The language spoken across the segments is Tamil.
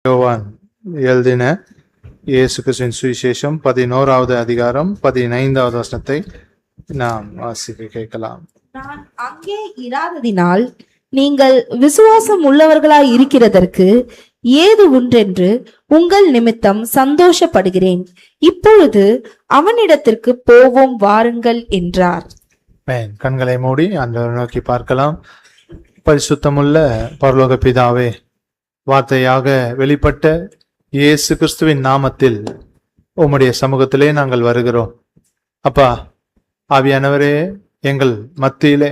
யோவான் எழுதின இயேசு கிறிஸ்துவின் சுவிசேஷம் 11வது அதிகாரம் 15வது வசனத்தை நாம் வாசிக்க கேட்கலாம். நான் அங்கே இராததினால் நீங்கள் விசுவாசம் உள்ளவர்களாய் இருக்கிறதற்கு ஏது உண்டென்று உங்கள் நிமித்தம் சந்தோஷப்படுகிறேன். இப்பொழுது அவனிடத்திற்கு போவோம் வாருங்கள் என்றார். கண்களை மூடி ஆண்டவரை நோக்கி பார்க்கலாம். பரிசுத்தமுள்ள பரலோக பிதாவே, வார்த்தையாக வெளிப்பட்ட இயேசு கிறிஸ்துவின் நாமத்தில் உம்முடைய சமூகத்திலே நாங்கள் வருகிறோம். அப்பா, ஆவியானவரே, எங்கள் மத்தியிலே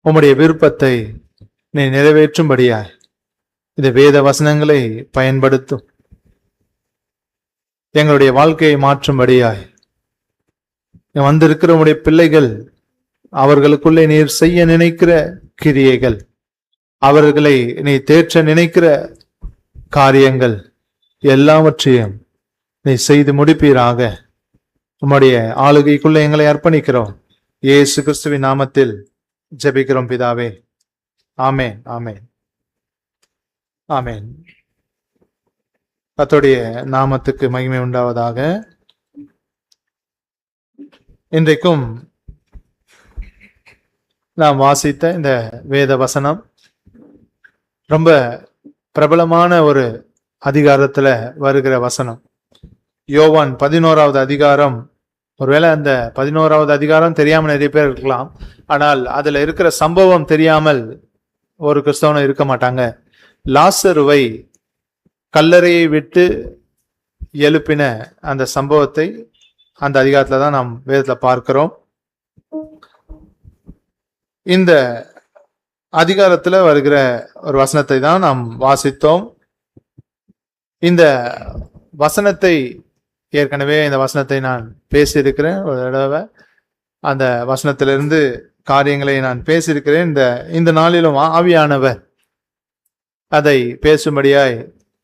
உம்முடைய விருப்பத்தை நீ நிறைவேற்றும்படியாய் இந்த வேத வசனங்களை பயன்படுத்தும், எங்களுடைய வாழ்க்கையை மாற்றும்படியாய் வந்திருக்கிற உம்முடைய பிள்ளைகள், அவர்களுக்குள்ளே நீர் செய்ய நினைக்கிற கிரியைகள், அவர்களை நீ தேற்ற நினைக்கிற காரியங்கள் எல்லாவற்றையும் நீ செய்து முடிப்பீராக. உம்முடைய ஆளுகைக்குள்ள எங்களை அர்ப்பணிக்கிறோம். இயேசு கிறிஸ்துவின் நாமத்தில் ஜெபிக்கிறோம் பிதாவே. ஆமேன், ஆமேன், ஆமேன். கர்த்தருடைய நாமத்துக்கு மகிமை உண்டாவதாக. இன்றைக்கும் நாம் வாசித்த இந்த வேத வசனம் ரொம்ப பிரபலமான ஒரு அதிகாரத்துல வருகிற வசனம். யோவான் 11வது அதிகாரம். ஒருவேளை அந்த 11வது அதிகாரம் தெரியாம நிறைய பேர் இருக்கலாம். ஆனால் அதுல இருக்கிற சம்பவம் தெரியாமல் ஒரு கிறிஸ்தவனும் இருக்க மாட்டாங்க. லாசருவை கல்லறையை விட்டு எழுப்பின அந்த சம்பவத்தை அந்த அதிகாரத்துல தான் நாம் வேதத்துல பார்க்கிறோம். இந்த அதிகாரத்துல வருகிற ஒரு வசனத்தை தான் நாம் வாசித்தோம். இந்த வசனத்தை ஏற்கனவே இந்த வசனத்தை நான் பேசியிருக்கிறேன் ஒரு தடவை. அந்த வசனத்திலிருந்து காரியங்களை நான் பேசியிருக்கிறேன். இந்த நாளிலும் ஆவியானவர் அதை பேசும்படியாய்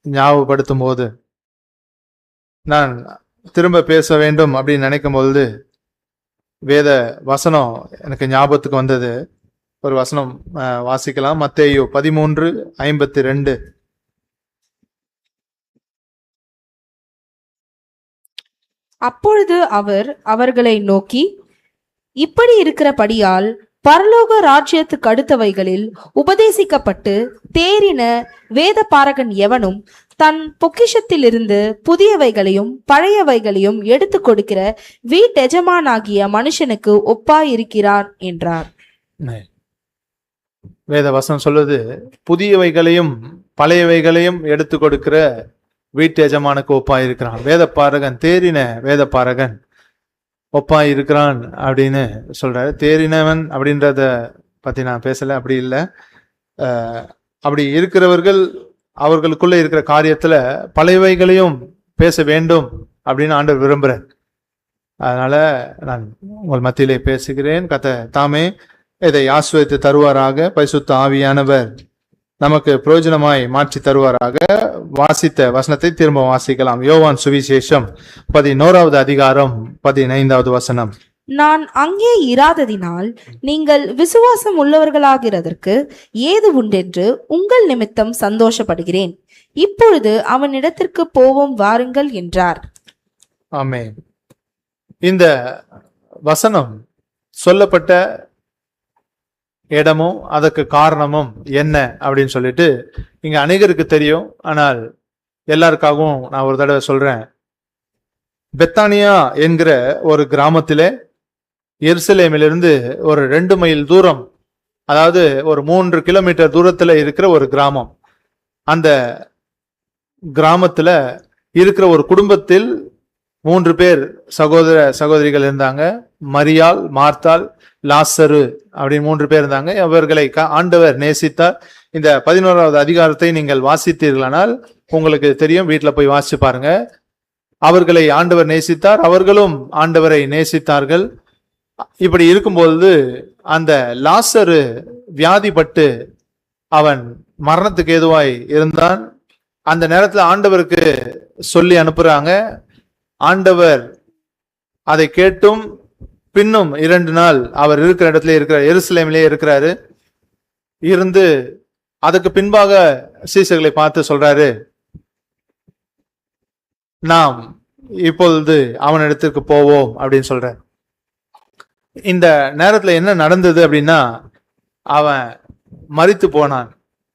ஞாபகப்படுத்தும் போது நான் திரும்ப பேச வேண்டும் அப்படின்னு நினைக்கும் பொழுது வேத வசனம் எனக்கு ஞாபகத்துக்கு வந்தது. ஒரு வசனம் வாசிக்கலாம். மத்தேயு 13:52. அப்பொழுது அவர் அவர்களை நோக்கி, இப்படி இருக்கிறபடியால் பரலோக ராஜ்யத்துக்கு அடுத்தவைகளில் உபதேசிக்கப்பட்டு தேறின வேத பாரகன் எவனும் தன் பொக்கிஷத்திலிருந்து புதியவைகளையும் பழையவைகளையும் எடுத்து கொடுக்கிற வீட்டெஜமானாகிய மனுஷனுக்கு ஒப்பாயிருக்கிறான் என்றார். வேத வசனம் சொல்லுது, புதியவைகளையும் பழையவைகளையும் எடுத்து கொடுக்கிற வீட்டு எஜமானுக்கு ஒப்பாயிருக்கிறான். வேத பாரகன், தேறின வேத பாரகன் ஒப்பாயிருக்கிறான் அப்படின்னு சொல்றாரு. தேறினவன் அப்படின்றத பத்தி நான் பேசல, அப்படி இல்லை. அப்படி இருக்கிறவர்கள் அவர்களுக்குள்ள இருக்கிற காரியத்துல பழையவைகளையும் பேச வேண்டும் அப்படின்னு ஆண்டவர் விரும்புறேன். அதனால நான் உங்கள் மத்தியிலே பேசுகிறேன். கர்த்தர் தாமே இதை ஆசீர்வதித்து தருவாராக. பரிசுத்த ஆவியானவர் நமக்கு பிரயோஜனமாய் மாற்றி தருவாராக. வாசித்த வசனத்தை திரும்ப வாசிக்கலாம். யோவான் சுவிசேஷம் 11வது அதிகாரம் 15வது வசனம். நான் அங்கே இராததினால் நீங்கள் விசுவாசம் உள்ளவர்களாகிறதற்கு ஏது உண்டென்று உங்கள் நிமித்தம் சந்தோஷப்படுகிறேன். இப்பொழுது அவனிடத்திற்கு போவோம் வாருங்கள் என்றார். ஆமென். இந்த வசனம் சொல்லப்பட்ட இடமும் அதற்கு காரணமும் என்ன அப்படின்னு சொல்லிட்டு இங்க அநேகருக்கு தெரியும். ஆனால் எல்லாருக்காகவும் நான் ஒரு தடவை சொல்றேன். பெத்தானியா என்கிற ஒரு கிராமத்திலே எருசலேமிலிருந்து ஒரு 2 மைல் தூரம், அதாவது ஒரு 3 கிலோமீட்டர் தூரத்துல இருக்கிற ஒரு கிராமம். அந்த கிராமத்துல இருக்கிற ஒரு குடும்பத்தில் 3 பேர் சகோதர சகோதரிகள் இருந்தாங்க. மரியாள், மார்த்தாள், லாசரு அப்படின்னு 3 பேர் இருந்தாங்க. அவர்களை ஆண்டவர் நேசித்தார். இந்த 11வது அதிகாரத்தை நீங்கள் வாசித்தீர்களானால் உங்களுக்கு தெரியும். வீட்டுல போய் வாசிச்சு பாருங்க. அவர்களை ஆண்டவர் நேசித்தார், அவர்களும் ஆண்டவரை நேசித்தார்கள். இப்படி இருக்கும்போது அந்த லாசரு வியாதிப்பட்டு அவன் மரணத்துக்கு ஏதுவாய் இருந்தான். அந்த நேரத்துல ஆண்டவருக்கு சொல்லி அனுப்புறாங்க. ஆண்டவர் அதை கேட்டும் பின்னும் 2 நாள் அவர் இருக்கிற இடத்துல இருக்கிறார், எருசலேமிலே இருக்கிறாரு. இருந்து அதுக்கு பின்பாக சீசர்களை பார்த்து சொல்றாரு, நாம் இப்பொழுது அவனிடத்திற்கு போவோம் அப்படின்னு சொல்றார். இந்த நேரத்துல என்ன நடந்தது அப்படின்னா, அவன் மரித்து போனான்.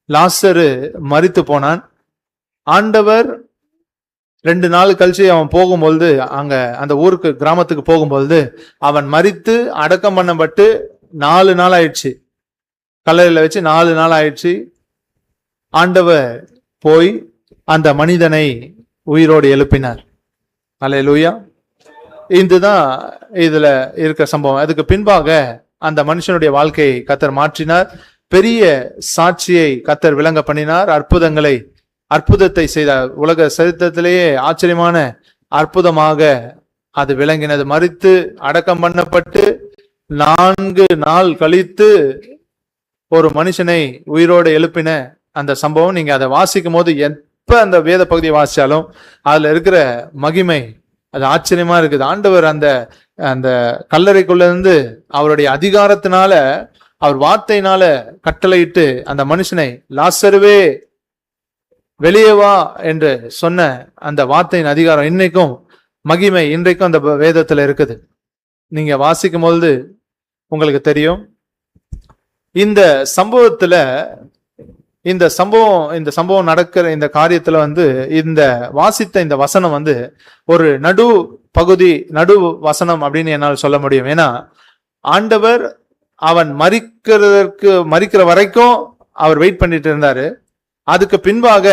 லாசரு மரித்து போனான். ஆண்டவர் 2 நாள் கழிச்சு அவன் போகும்பொழுது, அங்க அந்த ஊருக்கு கிராமத்துக்கு போகும்பொழுது, அவன் மரித்து அடக்கம் பண்ணப்பட்டு 4 நாள் ஆயிடுச்சு. கல்லறையில வச்சு 4 நாள் ஆயிடுச்சு. ஆண்டவர் போய் அந்த மனிதனை உயிரோடு எழுப்பினார். அல்லேலூயா. இதுதான் இதுல இருக்கிற சம்பவம். அதுக்கு பின்பாக அந்த மனுஷனுடைய வாழ்க்கையை கர்த்தர் மாற்றினார். பெரிய சாட்சியை கர்த்தர் விளங்க பண்ணினார். அற்புதத்தை செய்தார். உலக சரித்திரத்திலேயே ஆச்சரியமான அற்புதமாக அது விளங்கினது. மரித்து அடக்கம் பண்ணப்பட்டு 4 நாள் கழித்து ஒரு மனுஷனை உயிரோடு எழுப்பின அந்த சம்பவம். நீங்க அதை வாசிக்கும் போது, எப்ப அந்த வேத பகுதியை வாசிச்சாலும் அதுல இருக்கிற மகிமை அது ஆச்சரியமா இருக்குது. ஆண்டவர் அந்த அந்த கல்லறைக்குள்ள இருந்து அவருடைய அதிகாரத்தினால, அவர் வார்த்தையினால கட்டளையிட்டு அந்த மனுஷனை, லாசருவே வெளியே வா என்று சொன்ன அந்த வார்த்தையின் அதிகாரம் இன்னைக்கும் மகிமை இன்றைக்கும் அந்த வேதத்துல இருக்குது. நீங்க வாசிக்கும் பொழுது உங்களுக்கு தெரியும். இந்த சம்பவத்துல இந்த சம்பவம் நடக்கிற இந்த காரியத்துல இந்த வாசித்த இந்த வசனம் ஒரு நடு வசனம் அப்படின்னு என்னால் சொல்ல முடியும். ஏன்னா ஆண்டவர் அவன் மரிக்கிற வரைக்கும் அவர் வெயிட் பண்ணிட்டு இருந்தாரு. அதுக்கு பின்பாக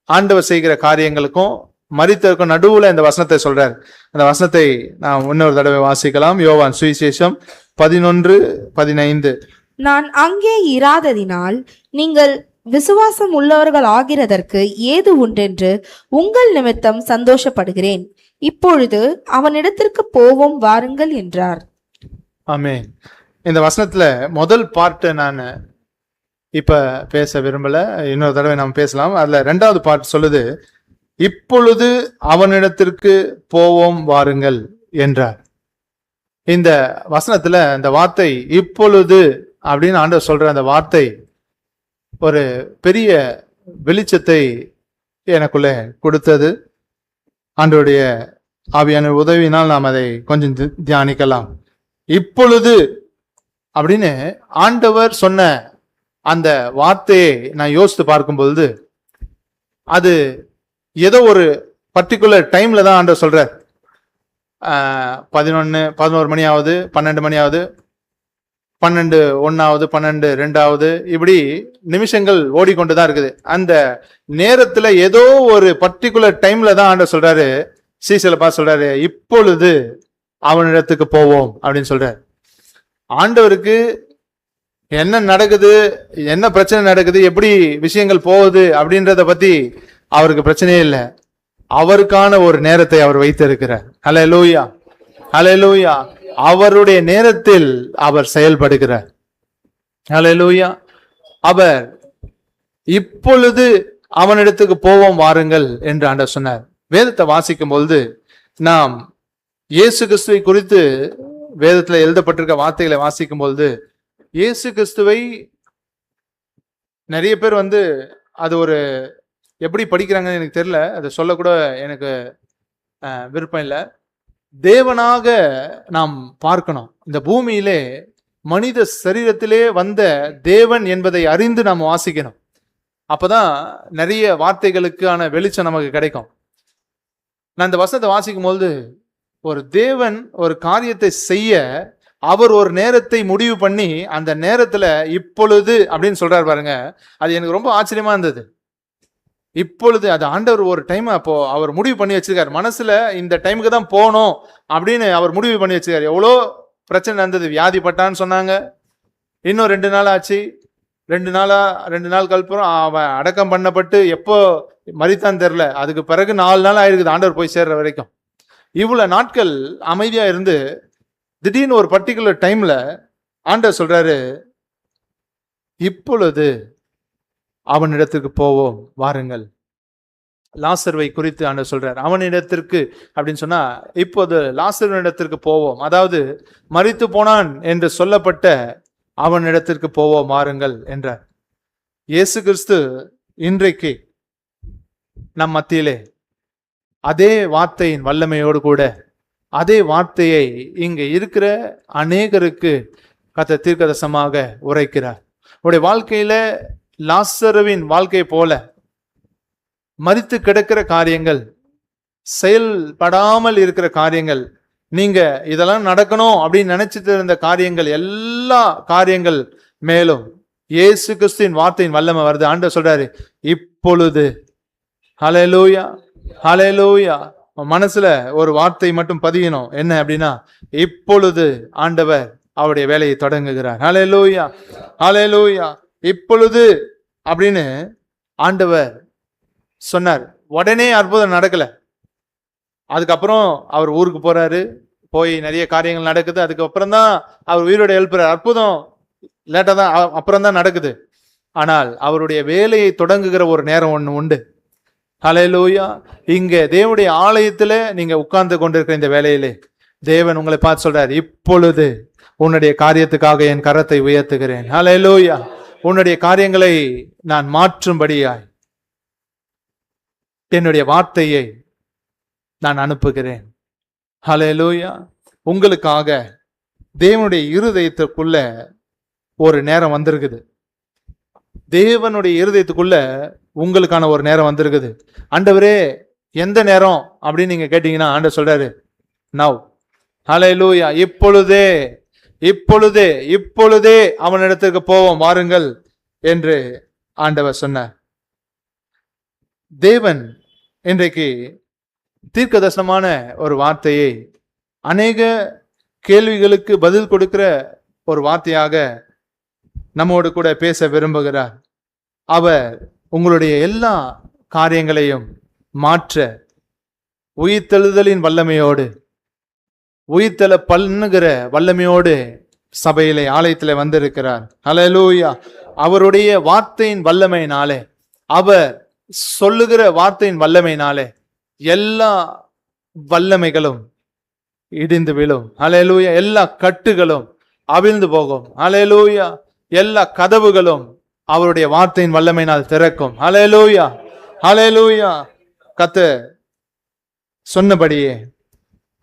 ஆண்டவர் செய்கிற காரியங்களுக்கும் மரித்ததற்கும் நடுவுல இந்த வசனத்தை சொல்றார். அந்த வசனத்தை நாம் இன்னொரு தடவை வாசிக்கலாம். யோவான் சுவிசேஷம் 11:15. நான் அங்கே இராததினால் நீங்கள் விசுவாசம் உள்ளவர்கள் ஆகிறதற்கு ஏது உண்டென்று உங்கள் நிமித்தம் சந்தோஷப்படுகிறேன். இப்பொழுது அவனிடத்திற்கு போவோம் வாருங்கள் என்றார். ஆமென். இந்த வசனத்துல முதல் பார்ட் நான் இப்ப பேச விரும்பல, இன்னொரு தடவை நாம் பேசலாம். அதுல 2வது பார்ட் சொல்லுது, இப்பொழுது அவனிடத்திற்கு போவோம் வாருங்கள் என்றார். இந்த வசனத்துல இந்த வார்த்தை இப்பொழுது அப்படின்னு ஆண்டவர் சொல்ற அந்த வார்த்தை ஒரு பெரிய வெளிச்சத்தை எனக்குள்ள கொடுத்தது. ஆண்டவருடைய ஆவியான உதவியினால் நாம் அதை கொஞ்சம் தியானிக்கலாம். இப்பொழுது அப்படின்னு ஆண்டவர் சொன்ன அந்த வார்த்தையை நான் யோசித்து பார்க்கும் பொழுது, அது ஏதோ ஒரு பர்டிகுலர் டைம்ல தான் ஆண்டவர் சொல்றார். 11 மணி ஆகுது, 12 மணி ஆகுது, 12:01 12:02 இப்படி நிமிஷங்கள் ஓடிக்கொண்டுதான் இருக்குது. அந்த நேரத்துல ஏதோ ஒரு பர்டிகுலர் டைம்ல தான் ஆண்டவர் சொல்றாரு, சீசல பார்த்து சொல்றாரு, இப்பொழுது அவனிடத்துக்கு போவோம் அப்படின்னு சொல்றாரு. ஆண்டவருக்கு என்ன நடக்குது, என்ன பிரச்சனை நடக்குது, எப்படி விஷயங்கள் போகுது அப்படின்றத பத்தி அவருக்கு பிரச்சனையே இல்லை. அவருக்கான ஒரு நேரத்தை அவர் வைத்திருக்கிறார். ஹல்லேலூயா, ஹல்லேலூயா. அவருடைய நேரத்தில் அவர் செயல்படுகிறார். ஹல்லேலூயா. அவர் இப்பொழுது அவனிடத்துக்கு போவோம் வாருங்கள் என்று ஆண்டவர் சொன்னார். வேதத்தை வாசிக்கும் பொழுது நாம் இயேசு கிறிஸ்துவை குறித்து வேதத்துல எழுதப்பட்டிருக்க வார்த்தைகளை வாசிக்கும் பொழுது, இயேசு கிறிஸ்துவை நிறைய பேர் அது ஒரு எப்படி படிக்கிறாங்கன்னு எனக்கு தெரியல, அதை சொல்லக்கூட எனக்கு விருப்பம் இல்லை. தேவனாக நாம் பார்க்கணும். இந்த பூமியிலே மனித சரீரத்திலே வந்த தேவன் என்பதை அறிந்து நாம் வாசிக்கணும். அப்பதான் நிறைய வார்த்தைகளுக்கான வெளிச்சம் நமக்கு கிடைக்கும். நான் இந்த வசனத்தை வாசிக்கும் பொழுது, ஒரு தேவன் ஒரு காரியத்தை செய்ய அவர் ஒரு நேரத்தை முடிவு பண்ணி அந்த நேரத்துல இப்பொழுது அப்படின்னு சொல்றாரு பாருங்க. அது எனக்கு ரொம்ப ஆச்சரியமா இருந்தது. இப்பொழுது அது ஆண்டவர் ஒரு டைம் அப்போ அவர் முடிவு பண்ணி வச்சிருக்காரு. மனசுல இந்த டைமுக்கு தான் போகணும் அப்படின்னு அவர் முடிவு பண்ணி வச்சிருக்காரு. எவ்வளோ பிரச்சனை நடந்தது. வியாதிப்பட்டான்னு சொன்னாங்க, இன்னும் 2 நாள் ஆச்சு. 2 நாள் கழிப்புறம் அவன் அடக்கம் பண்ணப்பட்டு எப்போ மரித்தான் தெரியல. அதுக்கு பிறகு 4 நாள் ஆயிருக்குது ஆண்டவர் போய் சேர்ற வரைக்கும். இவ்வளவு நாட்கள் அமைதியா இருந்து திடீர்னு ஒரு பர்டிகுலர் டைம்ல ஆண்டவர் சொல்றாரு, இப்பொழுது அவனிடத்திற்கு போவோம் வாருங்கள். லாசர்வை குறித்து ஆண்டவர் சொல்றார், அவனிடத்திற்கு அப்படின்னு சொன்னா இப்போது லாசர்வனிடத்திற்கு போவோம், அதாவது மரித்து போனான் என்று சொல்லப்பட்ட அவனிடத்திற்கு போவோம் வாருங்கள் என்றார். இயேசு கிறிஸ்து இன்றைக்கு நம் மத்தியிலே அதே வார்த்தையின் வல்லமையோடு கூட அதே வார்த்தையை இங்க இருக்கிற அநேகருக்கு கர்த்தர் தீர்க்கதரிசனமாக உரைக்கிறார். உடைய வாழ்க்கையில லாசருவின் வாழ்க்கை போல மரித்து கிடக்கிற காரியங்கள், செயல்படாமல் இருக்கிற காரியங்கள், நீங்க இதெல்லாம் நடக்கணும் அப்படின்னு நினைச்சிட்டு இருந்த காரியங்கள், எல்லா காரியங்கள் மேலும் இயேசு கிறிஸ்துவின் வார்த்தையின் வல்லமை வருது. ஆண்டவர் சொல்றாரு, இப்பொழுது. ஹல்லேலூயா, ஹல்லேலூயா. மனசுல ஒரு வார்த்தை மட்டும் பதியணும். என்ன அப்படின்னா, இப்பொழுது ஆண்டவர் அவருடைய வேலையை தொடங்குகிறார். ஹல்லேலூயா, ஹல்லேலூயா. இப்பொழுது அப்படின்னு ஆண்டவர் சொன்னார். உடனே அற்புதம் நடக்கல. அதுக்கப்புறம் அவர் ஊருக்கு போறாரு, போய் நிறைய காரியங்கள் நடக்குது. அதுக்கப்புறம் தான் அவர் உயிரோட எழுப்புறார். அற்புதம் லேட்டா தான், அப்புறம் தான் நடக்குது. ஆனால் அவருடைய வேலையை தொடங்குகிற ஒரு நேரம் ஒன்று உண்டு. ஹல்லேலூயா. இங்க தேவனுடைய ஆலயத்துல நீங்க உட்கார்ந்து கொண்டிருக்கிற இந்த வேலையிலே தேவன் உங்களை பார்த்து சொல்றார், இப்பொழுது உன்னுடைய காரியத்துக்காக என் கரத்தை உயர்த்துகிறேன். ஹல்லேலூயா. உன்னுடைய காரியங்களை நான் மாற்றும்படியாய் என்னுடைய வார்த்தையை நான் அனுப்புகிறேன். ஹல்லேலூயா. உங்களுக்காக தேவனுடைய இருதயத்துக்குள்ள ஒரு நேரம் வந்திருக்குது. தேவனுடைய இருதயத்துக்குள்ள உங்களுக்கான ஒரு நேரம் வந்திருக்குது. ஆண்டவரே, எந்த நேரம் அப்படின்னு நீங்க கேட்டீங்கன்னா ஆண்டவர் சொல்றாரு, நவ். ஹல்லேலூயா. இப்பொழுதே, இப்பொழுதே, இப்பொழுதே அவனிடத்திற்கு போவோம், வாருங்கள் என்று ஆண்டவர் சொன்னார். தேவன் இன்றைக்கு தீர்க்கதரிசனமான ஒரு வார்த்தையை, அநேக கேள்விகளுக்கு பதில் கொடுக்கிற ஒரு வார்த்தையாக நம்மோடு கூட பேச விரும்புகிறார். அவர் உங்களுடைய எல்லா காரியங்களையும் மாற்ற உயிர்த்தெழுதலின் வல்லமையோடு, உயிர்த்தெழ பண்ணுகிற வல்லமையோடு சபையிலே, ஆலயத்திலே வந்திருக்கிறார். ஹல்லேலூயா. அவருடைய வார்த்தையின் வல்லமையினாலே, அவர் சொல்லுகிற வார்த்தையின் வல்லமையினாலே எல்லா வல்லமைகளும் இடிந்து விழும். ஹல்லேலூயா. எல்லா கட்டுகளும் அவிழ்ந்து போகும். ஹல்லேலூயா. எல்லா கதவுகளும் அவருடைய வார்த்தையின் வல்லமையினால் திறக்கும். ஹல்லேலூயா, ஹல்லேலூயா. கர்த்தர் சொன்னபடியே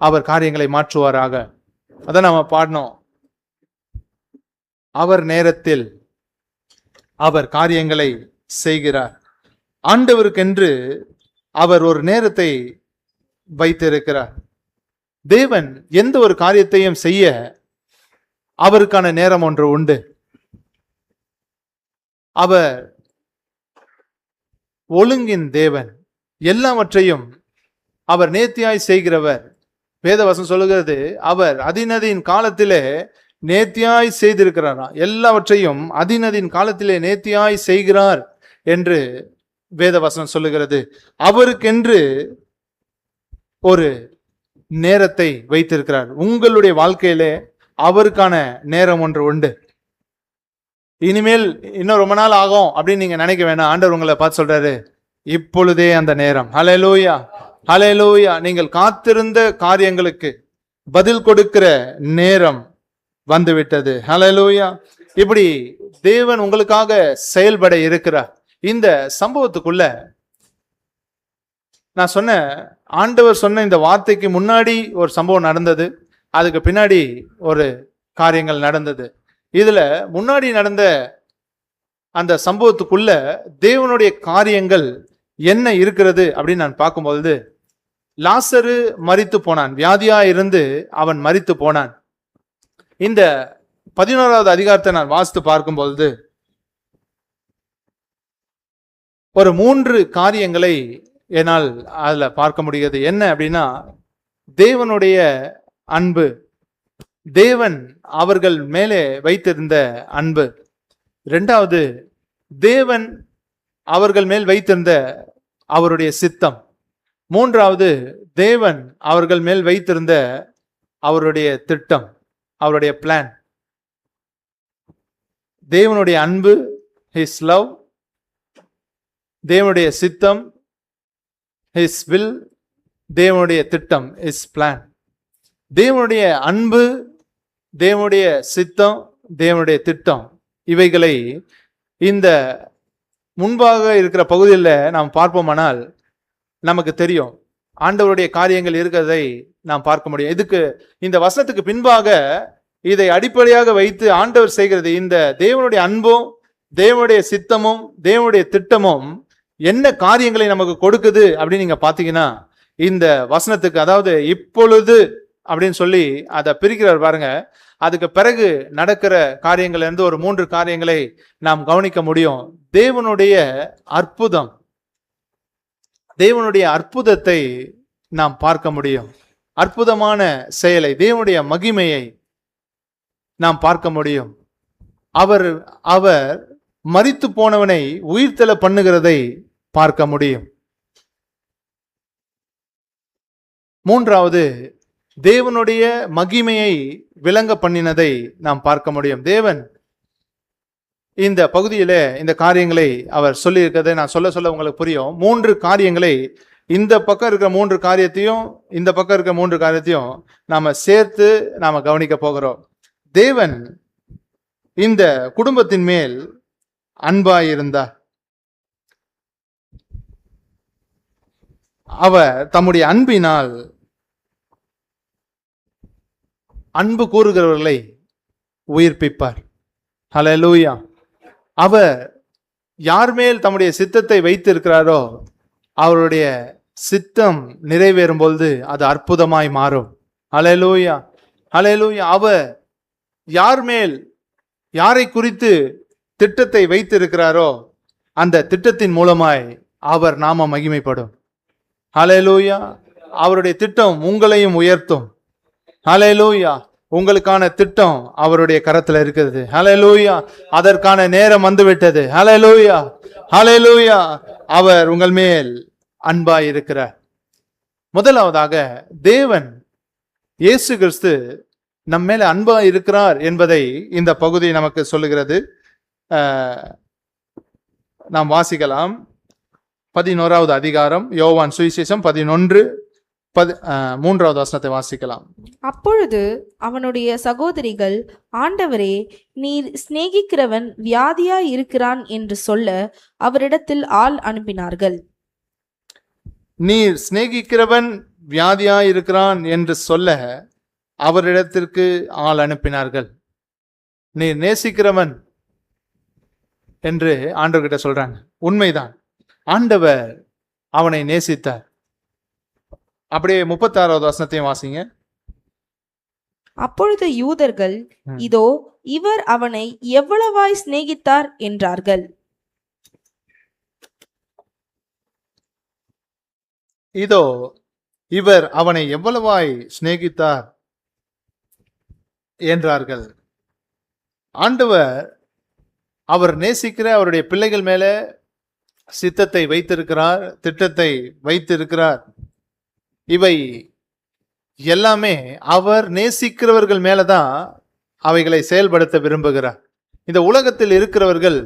அவர் காரியங்களை மாற்றுவாராக. அதான் நாம பாடணும். அவர் நேரத்தில் அவர் காரியங்களை செய்கிறார். ஆண்டவருக்கென்று அவர் ஒரு நேரத்தை வைத்திருக்கிறார். தேவன் எந்த ஒரு காரியத்தையும் செய்ய அவருக்கான நேரம் ஒன்று உண்டு. அவர் ஒழுங்கின் தேவன். எல்லாவற்றையும் அவர் நேர்த்தியாய் செய்கிறவர். வேதவசனம் சொல்லுகிறது, அவர் அதினதின் காலத்திலே நேர்த்தியாய் செய்திருக்கிறாரா. எல்லாவற்றையும் அதினதின் காலத்திலே நேர்த்தியாய் செய்கிறார் என்று வேதவசனம் சொல்லுகிறது. அவருக்கென்று ஒரு நேரத்தை வைத்திருக்கிறார். உங்களுடைய வாழ்க்கையிலே அவருக்கான நேரம் ஒன்று உண்டு. இனிமேல் இன்னும் ரொம்ப நாள் ஆகும் அப்படின்னு நீங்க நினைக்க வேண்டாம். ஆண்டவர் உங்களை பார்த்து சொல்றாரு, இப்பொழுதே அந்த நேரம். ஹல்லேலூயா, ஹல்லேலூயா. நீங்கள் காத்திருந்த காரியங்களுக்கு பதில் கொடுக்கிற நேரம் வந்துவிட்டது. ஹல்லேலூயா. இப்படி தேவன் உங்களுக்காக செயல்பட இருக்கிறார். இந்த சம்பவத்துக்குள்ள நான் சொன்ன, ஆண்டவர் சொன்ன இந்த வார்த்தைக்கு முன்னாடி ஒரு சம்பவம் நடந்தது, அதுக்கு பின்னாடி ஒரு காரியங்கள் நடந்தது. இதுல முன்னாடி நடந்த அந்த சம்பவத்துக்குள்ள தேவனுடைய காரியங்கள் என்ன இருக்கிறது அப்படின்னு நான் பார்க்கும்போது, லாசரு மரித்து போனான். வியாதியா இருந்து அவன் மரித்து போனான். இந்த 11வது அதிகாரத்தை நான் வாசித்து பார்க்கும்போது ஒரு 3 காரியங்களை என்னால் அதுல பார்க்க முடியாது. என்ன அப்படின்னா, தேவனுடைய அன்பு, தேவன் அவர்கள் மேலே வைத்திருந்த அன்பு. 2வது, தேவன் அவர்கள் மேல் வைத்திருந்த அவருடைய சித்தம். 3வது, தேவன் அவர்கள் மேல் வைத்திருந்த அவருடைய திட்டம், அவருடைய பிளான். தேவனுடைய அன்பு, ஹிஸ் லவ், தேவனுடைய சித்தம், ஹிஸ் வில், தேவனுடைய திட்டம், ஹிஸ் பிளான். தேவனுடைய அன்பு, தேவனுடைய சித்தம், தேவனுடைய திட்டம், இவைகளை இந்த முன்பாக இருக்கிற பகுதியில் நாம் பார்ப்போமானால் நமக்கு தெரியும். ஆண்டவருடைய காரியங்கள் இருக்கிறதை நாம் பார்க்க முடியும். இதுக்கு இந்த வசனத்துக்கு பின்பாக இதை அடிப்படையாக வைத்து ஆண்டவர் செய்கிறது இந்த தேவனுடைய அன்பும் தேவனுடைய சித்தமும் தேவனுடைய திட்டமும் என்ன காரியங்களை நமக்கு கொடுக்குது அப்படின்னு நீங்க பாத்தீங்கன்னா, இந்த வசனத்துக்கு அதாவது இப்பொழுது அப்படின்னு சொல்லி அதை பிரிக்கிறார் பாருங்க. அதுக்கு பிறகு நடக்கிற காரியங்கள்ல இருந்து ஒரு 3 காரியங்களை நாம் கவனிக்க முடியும். தேவனுடைய அற்புதம், தேவனுடைய அற்புதத்தை நாம் பார்க்க முடியும். அற்புதமான செயலை, தேவனுடைய மகிமையை நாம் பார்க்க முடியும். அவர் மரித்து போனவனை உயிர்த்தெழ பண்ணுகிறதை பார்க்க முடியும். மூன்றாவது, தேவனுடைய மகிமையை விளங்க பண்ணினதை நாம் பார்க்க முடியும். தேவன் இந்த பகுதியில இந்த காரியங்களை அவர் சொல்லி இருக்கிறதை நான் சொல்ல உங்களுக்கு புரியும். 3 காரியங்களை, இந்த பக்கம் இருக்கிற 3 காரியத்தையும் இந்த பக்கம் இருக்கிற 3 காரியத்தையும் நாம சேர்த்து நாம கவனிக்க போகிறோம். தேவன் இந்த குடும்பத்தின் மேல் அன்பாயிருந்தார். அவர் தம்முடைய அன்பினால் அன்பு கூறுகிறவர்களை உயிர்ப்பிப்பார். ஹல்லேலூயா. அவர் யார் மேல் தம்முடைய சித்தத்தை வைத்திருக்கிறாரோ அவருடைய சித்தம் நிறைவேறும் பொழுது அது அற்புதமாய் மாறும். ஹல்லேலூயா, ஹல்லேலூயா. அவர் யார் மேல், யாரை குறித்து திட்டத்தை வைத்திருக்கிறாரோ அந்த திட்டத்தின் மூலமாய் அவர் நாம மகிமைப்படும். ஹல்லேலூயா. அவருடைய திட்டம் உங்களையும் உயர்த்தும். ஹல்லேலூயா. உங்களுக்கான திட்டம் அவருடைய கரத்துல இருக்குது. ஹல்லேலூயா. அதற்கான நேரம் வந்துவிட்டது. ஹல்லேலூயா, ஹல்லேலூயா. அவர் உங்கள் மேல் அன்பாய் இருக்கிறார். முதலாவதாக, தேவன் இயேசு கிறிஸ்து நம் மேல அன்பா இருக்கிறார் என்பதை இந்த பகுதி நமக்கு சொல்லுகிறது. நாம் வாசிக்கலாம். 11வது அதிகாரம், யோவான் சுவிசேஷம் 11 3வது வசனத்தை வாசிக்கலாம். அப்பொழுது அவனுடைய சகோதரிகள், ஆண்டவரே, நீர் சிநேகிக்கிறவன் வியாதியா இருக்கிறான் என்று சொல்ல அவரிடத்தில் ஆள் அனுப்பினார்கள். நீர் சிநேகிக்கிறவன் வியாதியா இருக்கிறான் என்று சொல்ல அவரிடத்திற்கு ஆள் அனுப்பினார்கள். நீர் நேசிக்கிறவன் என்று ஆண்டவர்கிட்ட சொல்றாங்க. உண்மைதான், ஆண்டவர் அவனை நேசித்தார். அப்படியே 36வது வசனத்தையும் வாசிங்க. அப்பொழுது யூதர்கள், இதோ இவர் அவனை எவ்வளவாய் சிநேகித்தார் என்றார்கள். இதோ இவர் அவனை எவ்வளவாய் சிநேகித்தார் என்றார்கள். ஆண்டவர் அவர் நேசிக்கிற அவருடைய பிள்ளைகள் மேல சித்தத்தை வைத்திருக்கிறார், திட்டத்தை வைத்திருக்கிறார். இவை எல்லாமே அவர் நேசிக்கிறவர்கள் மேலதான் அவைகளை செயல்படுத்த விரும்புகிறார். இந்த உலகத்தில் இருக்கிறவர்கள்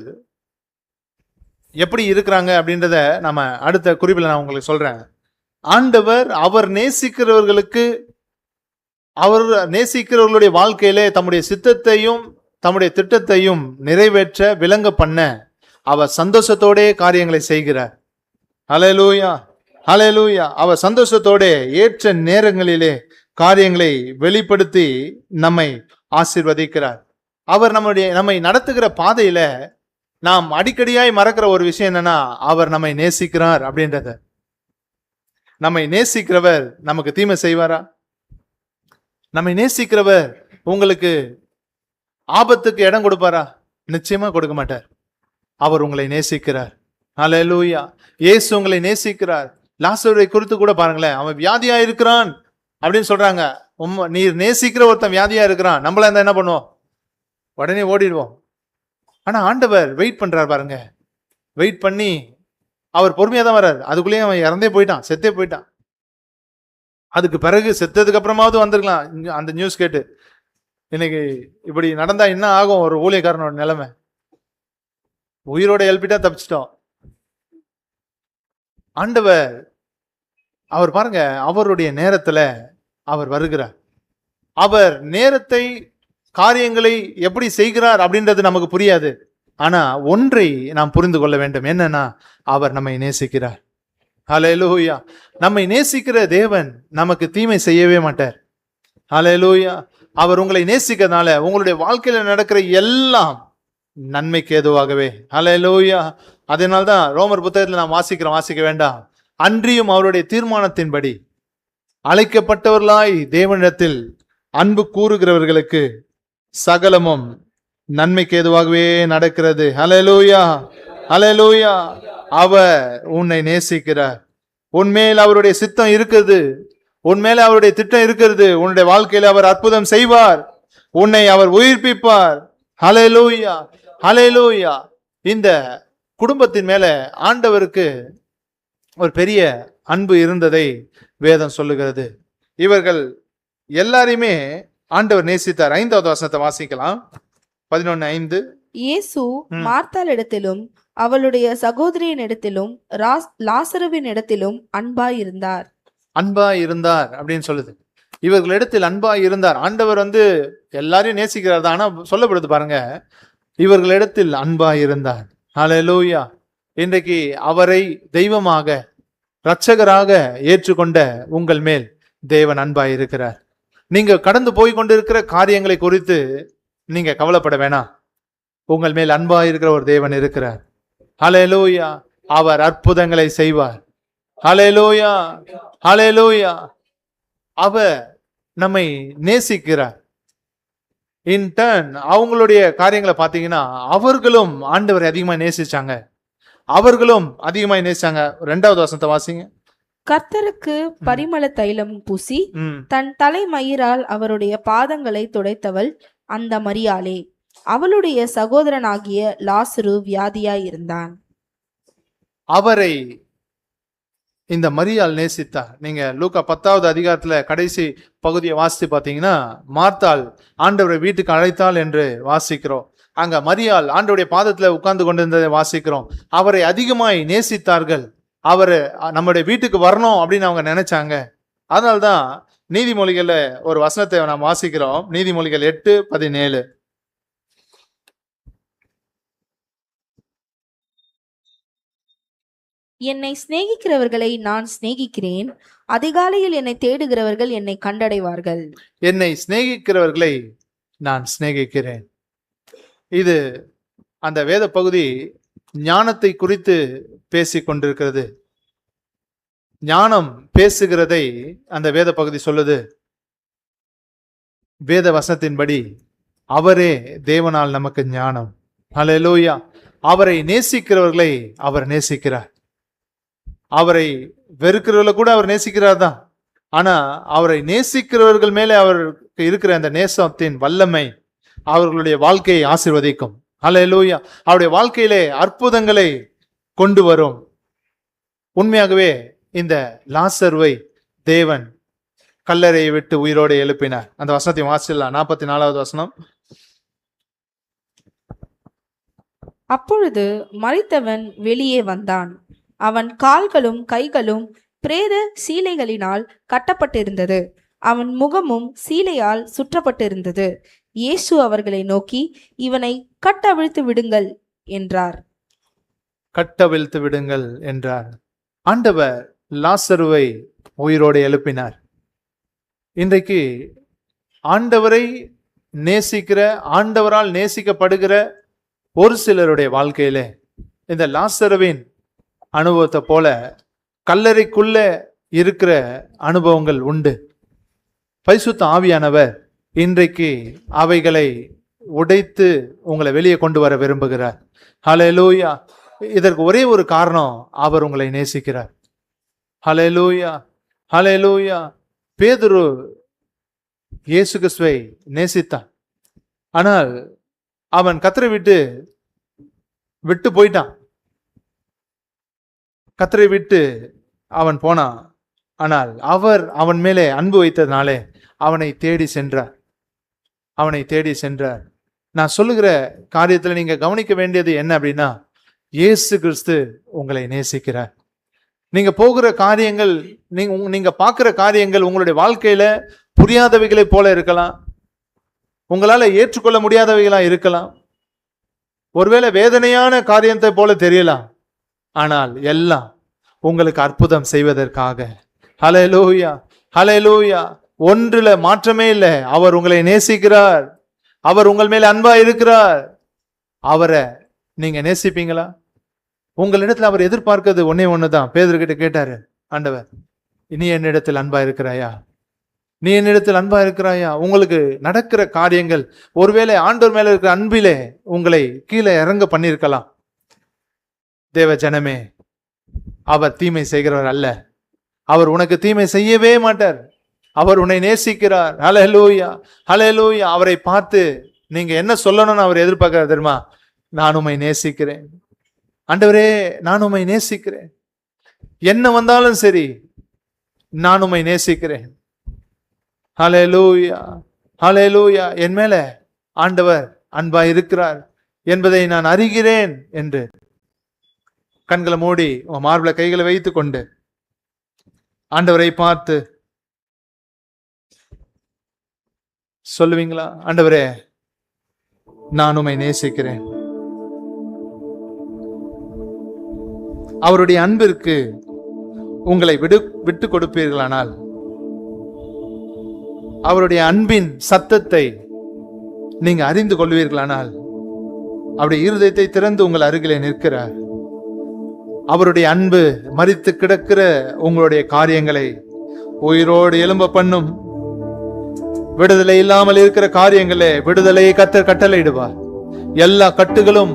எப்படி இருக்கிறாங்க அப்படின்றத நம்ம அடுத்த குறிப்பில் நான் உங்களுக்கு சொல்றேன். ஆண்டவர் அவர் நேசிக்கிறவர்களுக்கு, அவர் நேசிக்கிறவர்களுடைய வாழ்க்கையிலே தம்முடைய சித்தத்தையும் தம்முடைய திட்டத்தையும் நிறைவேற்ற விளங்க பண்ண அவர் சந்தோஷத்தோட காரியங்களை செய்கிறார். ஹல்லேலூயா, ஹல்லேலூயா. அவர் சந்தோஷத்தோட ஏற்ற நேரங்களிலே காரியங்களை வெளிப்படுத்தி நம்மை ஆசீர்வதிக்கிறார். அவர் நம்மை நடத்துகிற பாதையில நாம் அடிக்கடியாய் மறக்கிற ஒரு விஷயம் என்னன்னா, அவர் நம்மை நேசிக்கிறார் அப்படின்றத. நம்மை நேசிக்கிறவர் நமக்கு தீமை செய்வாரா? நம்மை நேசிக்கிறவர் உங்களுக்கு ஆபத்துக்கு இடம் கொடுப்பாரா? நிச்சயமா கொடுக்க மாட்டார். அவர் உங்களை நேசிக்கிறார். ஹல்லேலூயா. இயேசு உங்களை நேசிக்கிறார். லாசருவை குறித்து கூட பாருங்களேன், அவன் வியாதியா இருக்கிறான் அப்படின்னு சொல்றாங்க. நீர் நேசிக்கிற ஒருத்தன் வியாதியா இருக்கிறான், நம்மள இருந்தா என்ன பண்ணுவோம்? உடனே ஓடிடுவோம். ஆனா ஆண்டவர் வெயிட் பண்றார் பாருங்க. வெயிட் பண்ணி அவர் பொறுமையா தான் வர்றாரு. அதுக்குள்ளேயே அவன் இறந்தே போயிட்டான், செத்தே போயிட்டான். அதுக்கு பிறகு செத்ததுக்கு அப்புறமாவது வந்திருக்கலாம் அந்த நியூஸ் கேட்டு. இன்னைக்கு இப்படி நடந்தா என்ன ஆகும் ஒரு ஊழியக்காரனோட நிலைமை? உயிரோட எழுப்பிட்டா தப்பிச்சிட்டோம். ஆண்டவர் அவர் பாருங்க, அவருடைய நேரத்துல அவர் வருகிறார். அவர் நேரத்தை, காரியங்களை எப்படி செய்கிறார் அப்படின்றது நமக்கு புரியாது. ஆனா ஒன்றை நாம் புரிந்து கொள்ள வேண்டும், என்னன்னா அவர் நம்மை நேசிக்கிறார். ஹல்லேலூயா. நம்மை நேசிக்கிற தேவன் நமக்கு தீமை செய்யவே மாட்டார். ஹல்லேலூயா. அவர் உங்களை நேசிக்கிறதுனால உங்களுடைய வாழ்க்கையில நடக்கிற எல்லாம் நன்மைக்கு ஏதுவாகவே. ஹல்லேலூயா. அதனால்தான் ரோமர் புத்தகத்தில் நாம் வாசிக்க வேண்டாம். அன்றியும் அவருடைய தீர்மானத்தின்படி அழைக்கப்பட்டவர்களாய் தேவனிடத்தில் அன்பு கூறுகிறவர்களுக்கு சகலமும் நன்மைக்கு ஏதுவாகவே நடக்கிறது. ஹல்லேலூயா. ஹல்லேலூயா. அவர் உன்னை நேசிக்கிறார். உன்மேல் அவருடைய சித்தம் இருக்குது, உன்மேல அவருடைய திட்டம் இருக்கிறது. உன்னுடைய வாழ்க்கையில அவர் அற்புதம் செய்வார், உன்னை அவர் உயிர்ப்பிப்பார். ஹல்லேலூயா. ஹல்லேலூயா. இந்த குடும்பத்தின் மேல ஆண்டவருக்கு ஒரு பெரிய அன்பு இருந்ததை வேதம் சொல்லுகிறது. இவர்கள் எல்லாரையுமே ஆண்டவர் நேசித்தார். 5வது வசனத்தை வாசிக்கலாம். 11:5. இயேசு மார்த்தாளிடத்திலும் அவளுடைய சகோதரியின் இடத்திலும் லாசருவின் இடத்திலும் அன்பாயிருந்தார். அன்பாயிருந்தார் அப்படின்னு சொல்லுது. இவர்களிடத்தில் அன்பாயிருந்தார். ஆண்டவர் எல்லாரையும் நேசிக்கிறார் தான். ஆனா சொல்லப்படுது பாருங்க, இவர்களிடத்தில் அன்பாயிருந்தார். ஹல்லேலூயா. இன்றைக்கு அவரை தெய்வமாக இரட்சகராக ஏற்றுக்கொண்ட உங்கள் மேல் தேவன் அன்பாயிருக்கிறார். நீங்க கடந்து போய் கொண்டிருக்கிற காரியங்களை குறித்து நீங்க கவலைப்பட வேணாம். உங்கள் மேல் அன்பாயிருக்கிற ஒரு தேவன் இருக்கிறார். ஹல்லேலூயா. அவர் அற்புதங்களை செய்வார். ஹல்லேலூயா. ஹல்லேலூயா. அவர் நம்மை நேசிக்கிறார். இன் டர்ன் அவங்களுடைய காரியங்களை பார்த்தீங்கன்னா அவர்களும் ஆண்டவரை அதிகமாக நேசிச்சாங்க. அவர்களும் அதிகமாக நேசிச்சாங்க. 2வது வசனத்தை வாசிங்க. கர்த்தருக்கு பரிமள தைலம் பூசி தன் தலைமயிரால் அவருடைய பாதங்களை துடைத்தவள் அந்த மரியாளே. அவளுடைய சகோதரனாகிய லாசரு வியாதியாய் இருந்தான். அவரை இந்த மரியாள் நேசித்தார். நீங்க லூக்கா 10வது அதிகாரத்துல கடைசி பகுதியை வாசித்து பார்த்தீங்கன்னா, மார்த்தாள் ஆண்டவரை வீட்டுக்கு அழைத்தாள் என்று வாசிக்கிறோம். அங்க மரியாள் ஆண்டவருடைய பாதத்துல உட்கார்ந்து கொண்டிருந்ததை வாசிக்கிறோம். அவரை அதிகமாய் நேசித்தார்கள். அவர் நம்முடைய வீட்டுக்கு வரணும் அப்படின்னு அவங்க நினைச்சாங்க. அதனால்தான் நீதிமொழிகள்ல ஒரு வசனத்தை நாம் வாசிக்கிறோம். நீதிமொழிகள் 8:17. என்னை சிநேகிக்கிறவர்களை நான் சிநேகிக்கிறேன், அதிகாலையில் என்னை தேடுகிறவர்கள் என்னை கண்டடைவார்கள். என்னை சிநேகிக்கிறவர்களை நான் சிநேகிக்கிறேன். இது அந்த வேத பகுதி ஞானத்தை குறித்து பேசிக் கொண்டிருக்கிறது. ஞானம் பேசுகிறதை அந்த வேத பகுதி சொல்லுது. வேத வசனத்தின்படி அவரே தேவனால் நமக்கு ஞானம். ஹல்லேலூயா. அவரை நேசிக்கிறவர்களை அவர் நேசிக்கிறார். அவரை வெறுக்கிறவர்களை கூட அவர் நேசிக்கிறார் தான். ஆனா அவரை நேசிக்கிறவர்கள் மேலே அவருக்கு இருக்கிற அந்த நேசத்தின் வல்லமை அவர்களுடைய வாழ்க்கையை ஆசீர்வதிக்கும். ஹல்லேலூயா. அவருடைய வாழ்க்கையிலே அற்புதங்களை கொண்டு வரும். உண்மையாகவே இந்த லாசருவை தேவன் கல்லறையை விட்டு உயிரோடு எழுப்பினார். அந்த வசனத்தை வாசிக்கலாம். 44வது வசனம். அப்பொழுது மரித்தவன் வெளியே வந்தான். அவன் கால்களும் கைகளும் பிரேத சீலைகளினால் கட்டப்பட்டிருந்தது. அவன் முகமும் சீலையால் சுற்றப்பட்டிருந்தது. இயேசு அவர்களை நோக்கி, இவனை கட்டவிழ்த்து விடுங்கள் என்றார். கட்டவிழ்த்து விடுங்கள் என்றார். ஆண்டவர் லாசருவை உயிரோடு எழுப்பினார். இன்றைக்கு ஆண்டவரை நேசிக்கிற, ஆண்டவரால் நேசிக்கப்படுகிற ஒரு சிலருடைய வாழ்க்கையிலே இந்த லாசருவின் அனுபவத்தை போல கல்லறைக்குள்ள இருக்கிற அனுபவங்கள் உண்டு. பரிசுத்த ஆவியானவர் இன்றைக்கு அவைகளை உடைத்து உங்களை வெளியே கொண்டு வர விரும்புகிறார். ஹல்லேலூயா. இதற்கு ஒரே ஒரு காரணம், அவர் உங்களை நேசிக்கிறார். ஹல்லேலூயா. ஹல்லேலூயா. பேதுரு இயேசு கிறிஸ்துவை நேசித்தான். ஆனால் அவன் கர்த்தரை விட்டு போயிட்டான். கர்த்தரை விட்டு அவன் போனான். ஆனால் அவர் அவன் மேலே அன்பு வைத்ததுனாலே அவனை தேடி சென்றார். அவனை தேடி சென்றார். நான் சொல்லுகிற காரியத்தில் நீங்க கவனிக்க வேண்டியது என்ன அப்படின்னா, இயேசு கிறிஸ்து உங்களை நேசிக்கிறார். நீங்க போகிற காரியங்கள், நீங்க பார்க்கிற காரியங்கள் உங்களுடைய வாழ்க்கையில புரியாதவைகளை போல இருக்கலாம். உங்களால ஏற்றுக்கொள்ள முடியாதவைகளா இருக்கலாம். ஒருவேளை வேதனையான காரியத்தை போல தெரியலாம். ஆனால் எல்லாம் உங்களுக்கு அற்புதம் செய்வதற்காக. ஹல்லேலூயா, ஹல்லேலூயா. ஒன்றுல மாற்றமே இல்லை. அவர் உங்களை நேசிக்கிறார். அவர் உங்கள் மேல அன்பா இருக்கிறார். அவரை நீங்க நேசிப்பீங்களா? உங்களிடத்துல அவர் எதிர்பார்க்கிறது ஒன்னே ஒண்ணுதான். பேதுருகிட்ட கேட்டாரு ஆண்டவர், நீ என்னிடத்தில் அன்பா இருக்கிறாயா? நீ என்னிடத்தில் அன்பா இருக்கிறாயா? உங்களுக்கு நடக்கிற காரியங்கள் ஒருவேளை ஆண்டவர் மேல இருக்கிற அன்பிலே உங்களை கீழே இறங்க பண்ணியிருக்கலாம். தேவ ஜனமே, அவர் தீமை செய்கிறவர் அல்ல. அவர் உனக்கு தீமை செய்யவே மாட்டார். அவர் உன்னை நேசிக்கிறார். ஹல்லேலூயா, ஹல்லேலூயா. அவரை பார்த்து நீங்க என்ன சொல்லணும்னு அவர் எதிர்பார்க்கிறார் தெரியுமா? நான் உம்மை நேசிக்கிறேன் ஆண்டவரே, நான் உம்மை நேசிக்கிறேன். என்ன வந்தாலும் சரி, நான் உம்மை நேசிக்கிறேன். ஹல்லேலூயா, ஹல்லேலூயா. என் மேல ஆண்டவர் அன்பா இருக்கிறார் என்பதை நான் அறிகிறேன் என்று கண்களை மூடி உன் மார்பில கைகளை வைத்து கொண்டு ஆண்டவரை பார்த்து சொல்லுவீங்களா? ஆண்டவரே, நான் உம்மை நேசிக்கிறேன். அவருடைய அன்பிற்கு உங்களை விட்டு கொடுப்பீர்களானால், அவருடைய அன்பின் சத்தத்தை நீங்க அறிந்து கொள்வீர்களானால், அவருடைய இருதயத்தை திறந்து உங்கள் அருகிலே நிற்கிறார். அவருடைய அன்பு மரித்து கிடக்கிற உங்களுடைய காரியங்களை உயிரோடு எழும்ப பண்ணும். விடுதலை இல்லாமல் இருக்கிற காரியங்களே விடுதலையை கர்த்தர் கட்டளையிடுவார். எல்லா கட்டுகளும்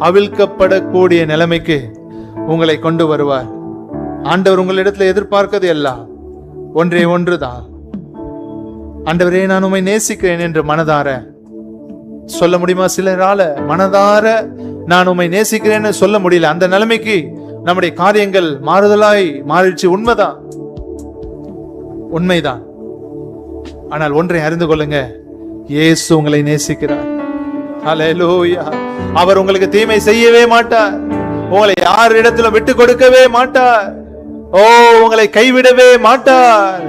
அவிழ்க்கப்படக்கூடிய நிலைமைக்கு உங்களை கொண்டு வருவார். ஆண்டவர் உங்களிடத்துல எதிர்பார்க்கிறது எல்லாம் ஒன்றே ஒன்றுதான். ஆண்டவரே, நான் உம்மை நேசிக்கிறேன் என்று மனதார சொல்ல முடியுமா? சிலரால மனதார நான் உம்மை நேசிக்கிறேன்னு சொல்ல முடியல. அந்த நிலைமைக்கு நம்முடைய காரியங்கள் மாறுதலாய் மாறிடுச்சு. உண்மைதான், உண்மைதான். ஆனால் ஒன்றை அறிந்து கொள்ளுங்க, இயேசு உங்களை நேசிக்கிறார். ஹல்லேலூயா. அவர் உங்களுக்கு தீமை செய்யவே மாட்டார். உங்களை யார் இடத்துல விட்டு கொடுக்கவே மாட்டார். ஓ, உங்களை கைவிடவே மாட்டார்.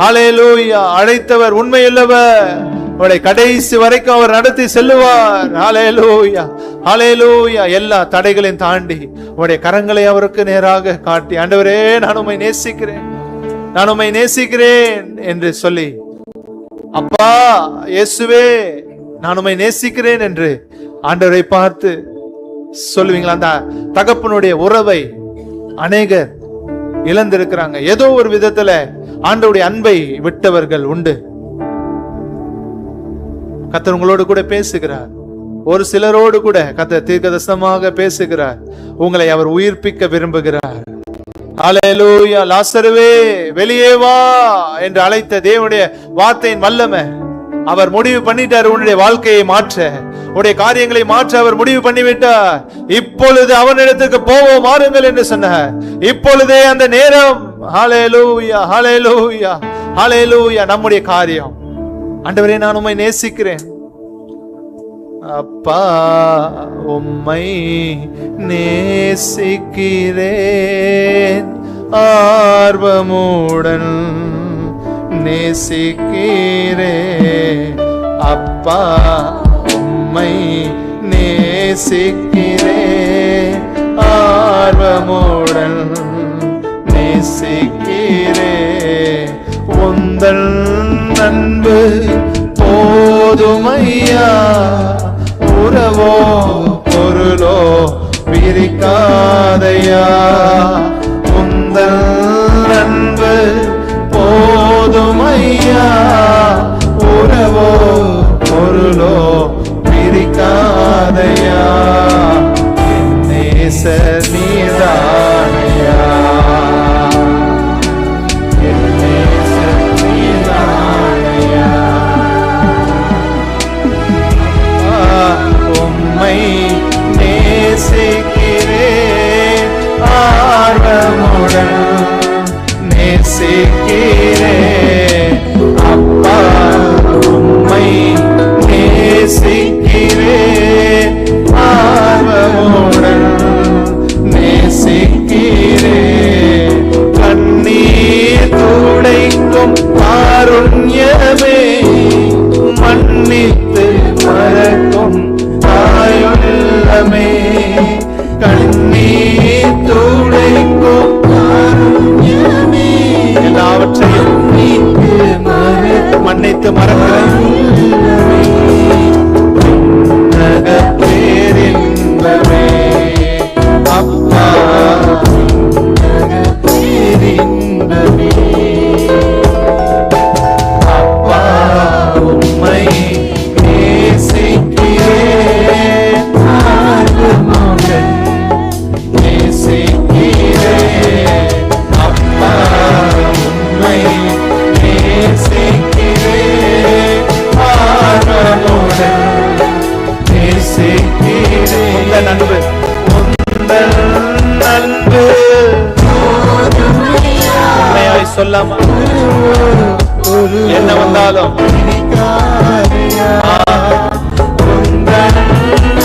ஹல்லேலூயா. அழைத்தவர் உண்மையுள்ளவர். உங்களை கடைசி வரைக்கும் அவர் நடத்தி செல்லுவார். ஹல்லேலூயா, ஹல்லேலூயா. எல்லா தடைகளையும் தாண்டி உங்களுடைய கரங்களை அவருக்கு நேராக காட்டி, ஆண்டவரே, நான் உம்மை நேசிக்கிறேன், நான் உம்மை நேசிக்கிறேன் என்று சொல்லி, அப்பா இயேசுவே, நான் உம்மை நேசிக்கிறேன் என்று ஆண்டவரை பார்த்து சொல்லுவீங்களா? அந்த தகப்பனுடைய உறவை அநேகர் இழந்திருக்கிறாங்க. ஏதோ ஒரு விதத்துல ஆண்டவருடைய அன்பை விட்டவர்கள் உண்டு. கர்த்தர் உங்களோடு கூட பேசுகிறார். ஒரு சிலரோடு கூட கர்த்தர் தீர்க்கதரிசனமாக பேசுகிறார். உங்களை அவர் உயிர்ப்பிக்க விரும்புகிறார். ஹல்லேலூயா. லாசருவே, வெளியே வா என்று அழைத்த தேவனுடைய வார்த்தையின் வல்லமை அவர் முடிவு பண்ணிட்டார். உன்னுடைய வாழ்க்கையை மாற்ற, உடைய காரியங்களை மாற்ற அவர் முடிவு பண்ணிவிட்டார். இப்பொழுது அவனிடத்துக்கு போவோம், மாறுங்கள் என்று சொன்னார். இப்பொழுதே அந்த நேரம். ஹல்லேலூயா, ஹல்லேலூயா, ஹல்லேலூயா. நம்முடைய காரியம், ஆண்டவரே, நான் உம்மை நேசிக்கிறேன். அப்பா, உம்மை நேசிக்கிறேன், ஆர்வமுடன் நேசிக்கிறேன். அப்பா, உம்மை நேசிக்கிறேன், ஆர்வமுடன் நேசிக்கிறேன். உந்தன் அன்பு போதுமையா, உறவோ பொருளோ பிரிக்காதையா. உந்தன் அன்பு போதுமையா, உறவோ பொருளோ பிரிக்காதையா. என் நேசர் நீதானையா, என் நேசர் நீதானையா. உம்மை நேசிக்கிறேன், ஆர்வமுடன் நேசிக்கிறேன். அப்பா, உம்மை நேசிக்கிறேன், ஆர்வமுடன் நேசிக்கிறேன். கண்ணீர் துடைக்கும் காருண்யமே, மன்னித்து மறக்கும் தாயுள்ளமே. சொல்லாம என்ன வந்தாலும்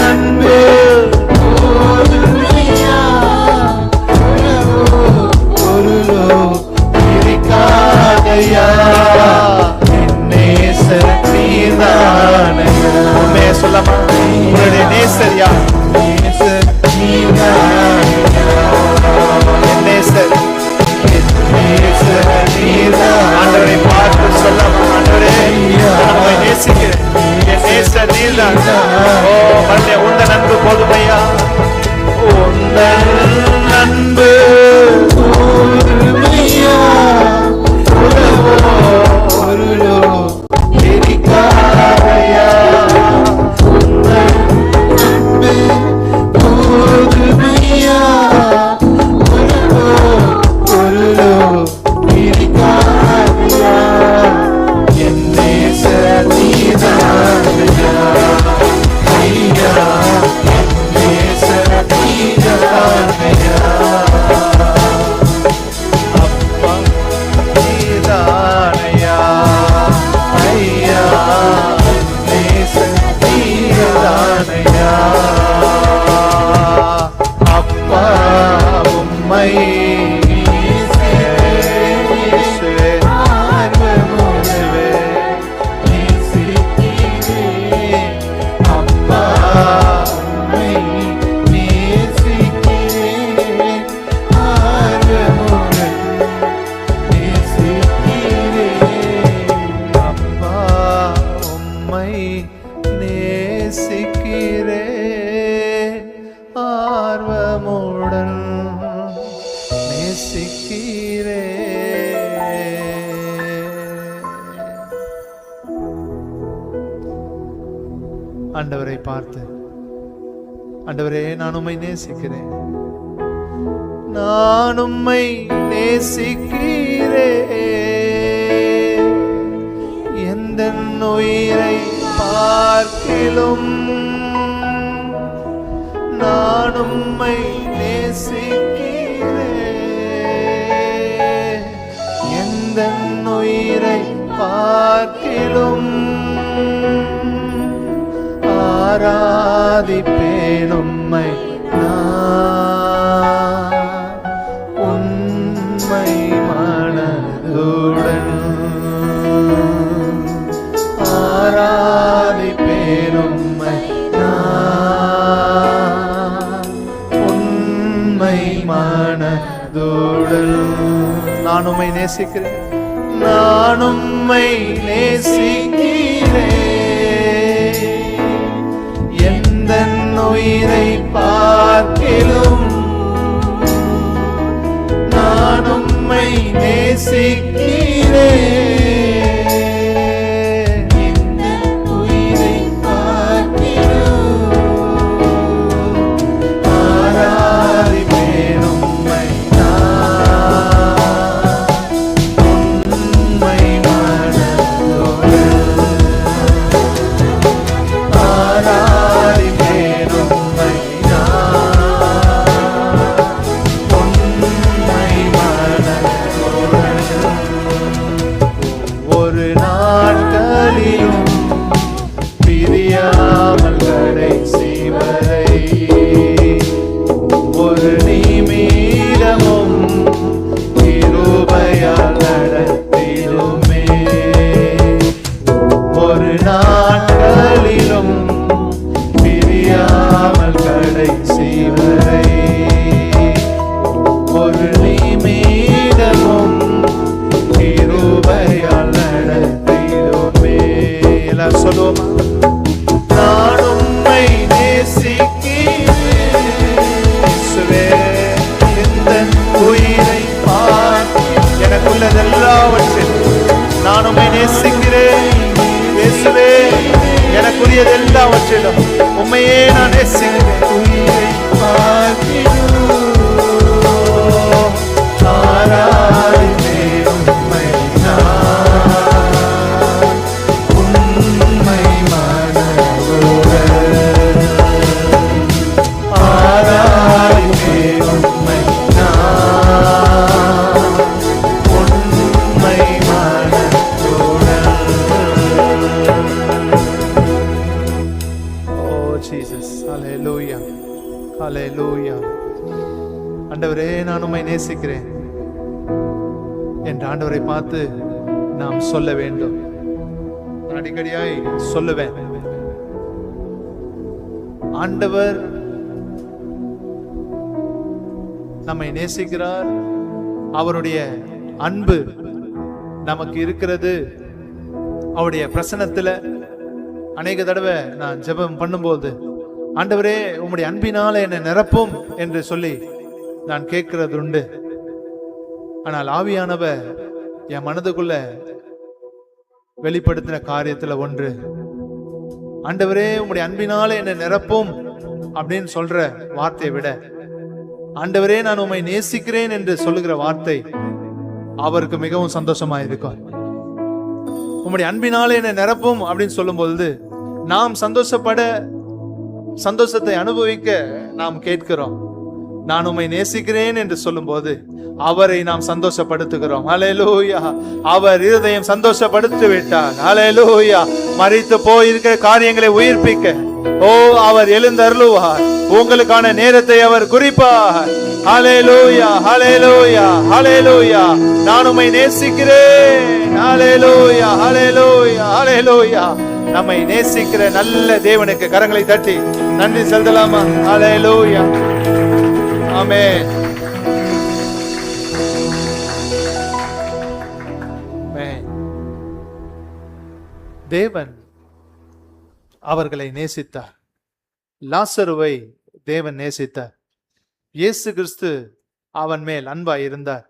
அன்பு உண்மையை சொல்லாமா உங்களுடைய நேசரியா ஆண்டவரை பார்த்து சொல்லாமா ஆண்டவரே உங்களை நேசிக்கிறேன் என் நேசர் நீர்தான் ஓ மறுபடிய உந்தன் அன்பு போதுமையா உந்தன் அன்பு ஆர்வமுடன் நேசிக்கிறே. ஆண்டவரை பார்த்து ஆண்டவரே நான் உம்மை நேசிக்கிறேன், நான் உம்மை நேசிக்கிறேன், எந்த உயிரை பார்க்கிலும் நான் உம்மை நேசிக்கிறேன், எந்த உயிரை பார்க்கிலும் ஆராதிப்பேன் உம்மை நான் உண்மை மனதுடன் ஆராதிப்பேன் உம்மை நான் உண்மை மனதுடன். நான் உம்மை நேசிக்கிறேன், நான் உம்மை நேசிக்கிறேன், எந்த உயிரை பார்க்கிலும் நான் உம்மை நேசிக்கிறேன், எந்த உயிரை பார்க்கிலும் ஆராதிப்பேன் உம்மை நான் உண்மை மனதுடன் ஆராதிப்பேன் உம்மை நான் உண்மை மனதுடன். ஒவ்வொரு நாட்களிலும் பிரியாமல் கடைசி வரை ஒவ்வொரு நிமிடமும் கிருபையால் நடத்திடுமே, ஒவ்வொரு நாட்களிலும் பிரியாமல் கடைசி வரை ஒரு நிமிடமும் கிருபையால் நடத்திடுமே. எல்லாரும் சொல்லுவோமா? நான் உம்மை நேசிக்கிறேன் இயேசுவே, எந்த உயிரை பார்த்து எனக்குள்ளதெல்லாவற்றிலும் நான் உம்மை நேசிக்கிறேன் இயேசுவே, எனக்குரியது எல்லாவற்றிலும் உம்மையே நான் நேசிக்கிறேன். உயிரை பார்க்கிறோம் ஆராதிப்பேன் உம்மை நான் உண்மை மனதுடன் ஆராதிப்பேன் உம்மை நான் உண்மை உம்மை நேசிக்கிறேன் என்று ஆண்டவரை பார்த்து நாம் சொல்ல வேண்டும். அடிக்கடியாய் சொல்லுவேன், ஆண்டவர் நம்மை நேசிக்கிறார், அவருடைய அன்பு நமக்கு இருக்கிறது. அவருடைய பிரசன்னத்துல அநேக தடவை நான் ஜெபம் பண்ணும்போது, ஆண்டவரே உம்முடைய அன்பினால என்னை நிரப்பும் என்று சொல்லி நான் கேட்கிறது உண்டு. ஆனால் ஆவியானவர் என் மனதுக்குள்ள வெளிப்படுத்தின காரியத்துல ஒன்று, ஆண்டவரே உம்முடைய அன்பினால என்னை நிரப்பும் அப்படின்னு சொல்ற வார்த்தையை விட, ஆண்டவரே நான் உம்மை நேசிக்கிறேன் என்று சொல்லுகிற வார்த்தை அவருக்கு மிகவும் சந்தோஷமா இருக்கும். உம்முடைய அன்பினாலே என்னை நிரப்பும் அப்படின்னு சொல்லும் பொழுது நாம் சந்தோஷத்தை அனுபவிக்க நாம் கேட்கிறோம். நான் உம்மை நேசிக்கிறேன் என்று சொல்லும் போது அவரை நாம் சந்தோஷப்படுத்துகிறோம். ஹல்லேலூயா. அவர் இருதயம் சந்தோஷப்படுத்தி விட்டார். ஹல்லேலூயா. மரித்து போயிருக்கிற காரியங்களை உயிர்ப்பிக்க அவர் எழுந்தருளுவார். உங்களுக்கான நேரத்தை அவர் குறிப்பார். ஹல்லேலூயா, ஹல்லேலூயா, ஹல்லேலூயா. நான் உம்மை நேசிக்கிறேன். ஹல்லேலூயா, ஹல்லேலூயா, ஹல்லேலூயா. நம்மை நேசிக்கிற நல்ல தேவனுக்கு கரங்களை தட்டி நன்றி செலுத்தலாமா? ஹல்லேலூயா. ஆமென். தேவன் அவர்களை நேசித்தார். லாசருவை தேவன் நேசித்தார். இயேசு கிறிஸ்து அவன் மேல் அன்பாய் இருந்தார்.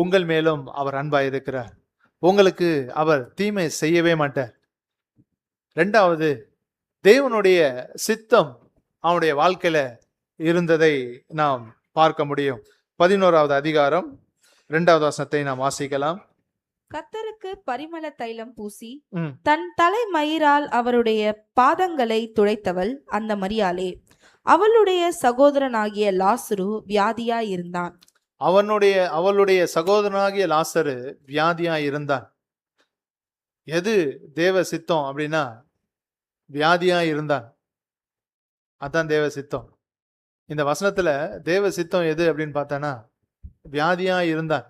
உங்கள் மேலும் அவர் அன்பாய் இருக்கிறார். உங்களுக்கு அவர் தீமை செய்யவே மாட்டார். இரண்டாவது, தேவனுடைய சித்தம் அவனுடைய வாழ்க்கையில இருந்ததை நாம் பார்க்க முடியும். 11வது அதிகாரம் 2வது வசனத்தை நாம் வாசிக்கலாம். கர்த்தருக்கு பரிமள தைலம் பூசி தன் தலை மயிரால் அவருடைய பாதங்களை துடைத்தவள் அந்த மரியாளே. அவளுடைய சகோதரனாகிய லாசரு வியாதியாய் இருந்தான். அவளுடைய சகோதரனாகிய லாசரு வியாதியாய் இருந்தான். எது தேவ சித்தம் அப்படின்னா வியாதியாய் இருந்தான். அதான் தேவ சித்தம். இந்த வசனத்துல தேவ சித்தம் எது அப்படின்னு பார்த்தானா வியாதியாய் இருந்தான்.